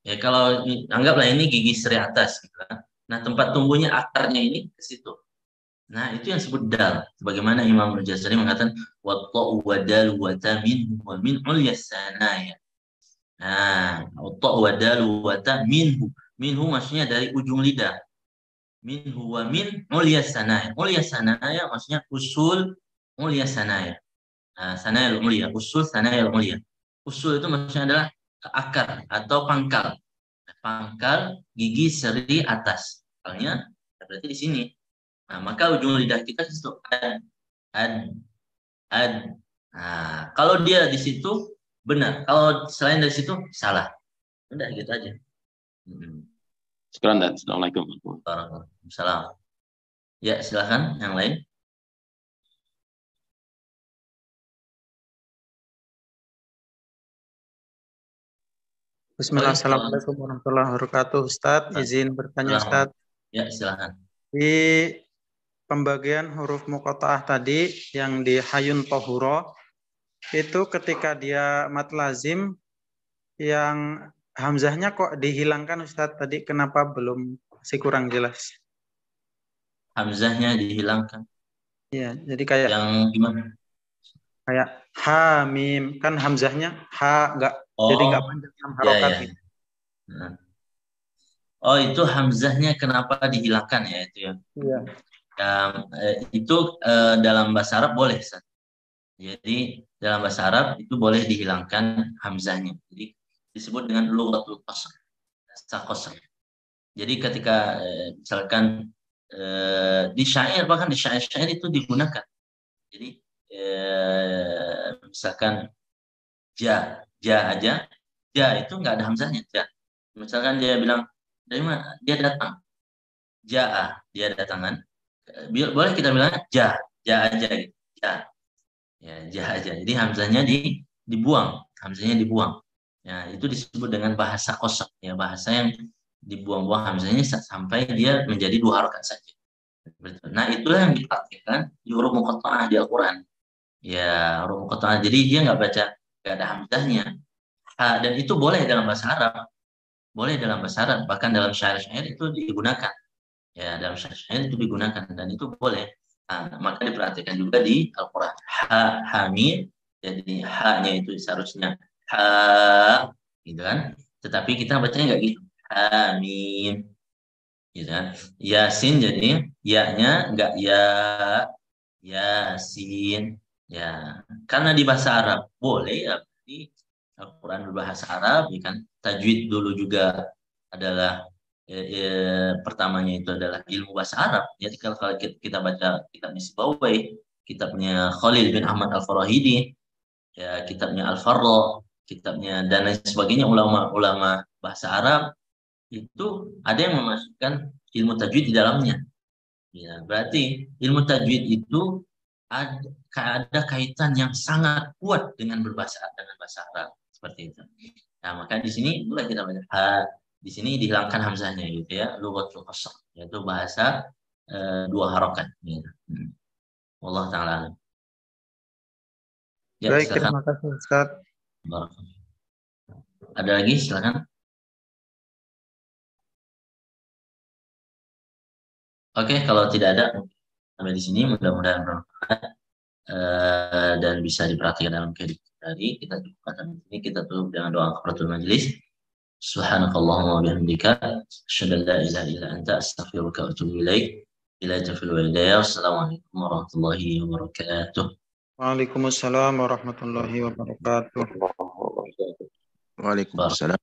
Ya, kalau anggaplah ini gigi seri atas, gitu kan. Nah, tempat tumbuhnya akarnya ini ke situ. Nah, itu yang disebut dal. Sebagaimana Imam Al-Jazari mengatakan wa-ta'u wa dal wa ta minhu wa min ulyas sanaya. Nah, wa-ta'u wa dal wa ta minhu. Minhu maksudnya dari ujung lidah. Minhu wa min ulyas sanaya. Ulyas sanaya maksudnya usul ulyas sanaya. Nah, sanaya al-ulya, usul sanaya al-ulya. Usul itu maksudnya adalah akar atau pangkal. Pangkal gigi seri atas. Pangkalnya berarti di sini. Nah, maka ujung lidah kita itu ad. Nah, kalau dia di situ benar. Kalau selain dari situ salah. Udah gitu aja. Sekarang dan Assalamualaikum. Waalaikumsalam. Ya, silakan yang lain. Bismillah, Assalamualaikum warahmatullahi wabarakatuh. Ustadz, izin bertanya Ustadz. Ya, silakan. Di pembagian huruf muqatta'ah tadi yang di hayun tohuro, itu ketika dia mad lazim yang hamzahnya kok dihilangkan Ustadz tadi, kenapa belum masih kurang jelas? Hamzahnya dihilangkan. Iya, jadi kayak yang gimana? Kayak ha mim, kan hamzahnya ha enggak, jadi enggak panjang harokat ya. gitu. Nah. Oh, itu hamzahnya kenapa dihilangkan ya itu ya? Iya. Itu dalam bahasa Arab boleh, Ustaz. Jadi dalam bahasa Arab itu boleh dihilangkan hamzahnya. Jadi disebut dengan lughatul qasr, bahasa qasr. Jadi ketika misalkan di syair, bahkan di syair itu digunakan. Jadi misalkan ja aja, ja itu nggak ada hamzahnya. Ja. Misalkan dia bilang dari mana? Dia datang. Ja, dia datangan. Boleh kita bilang ja aja gitu. Ja. Ya, ja aja. Jadi hamzahnya dibuang, hamzahnya dibuang. Ya, itu disebut dengan bahasa qasr, ya, bahasa yang dibuang-buang hamzahnya sampai dia menjadi 2 harokat saja. Nah, itulah yang dipraktikkan di huruf muqatta'ah di Al-Qur'an. Ya, huruf muqatta'ah. Jadi dia nggak ada hamzahnya. Dan itu boleh dalam bahasa Arab. Boleh dalam bahasa Arab, bahkan dalam syair-syair itu digunakan. Ya, dalam syair itu digunakan dan itu boleh. Nah, maka diperhatikan juga di Al-Qur'an. Hamil, jadi ha-nya itu seharusnya ha, gitu kan. Tetapi kita bacanya nggak gitu. Hamim. Gitu kan. Yasin jadi ya-nya nggak ya, Yasin. Ya, karena di bahasa Arab boleh ya, berarti Al-Quran berbahasa Arab, ya kan. Tajwid dulu juga adalah pertamanya itu adalah ilmu bahasa Arab. Jadi kalau kita baca kitabnya Sibawayh, kitabnya Khalil bin Ahmad Al-Farahidi, ya kitabnya Al-Farra, kitabnya dan lain sebagainya ulama-ulama bahasa Arab, itu ada yang memasukkan ilmu tajwid di dalamnya. Ya, berarti ilmu tajwid itu ada kaitan yang sangat kuat dengan bahasa Arab seperti itu. Nah, maka di sini mulai kita baca di sini dihilangkan hamzahnya gitu ya, lughatul qasr, yaitu bahasa dua harokat. Gitu. Wallahu ta'ala alam. Ya, Baik, silakan. terima kasih Ustaz. Ada lagi, silakan. Oke, kalau tidak ada sampai di sini mudah-mudahan bermanfaat dan bisa diperhatikan dalam kehidupan sehari. Kita cukupkan sampai sini, kita tutup dengan doa kafaratul majelis. Subhanakallahumma wa bihamdika asyhadu an la ilaha illa anta astaghfiruka wa atubu ilaik. Ila taufiq wal hidayah. Wassalamualaikum warahmatullahi wabarakatuh. Waalaikumsalam warahmatullahi wabarakatuh. Waalaikumsalam.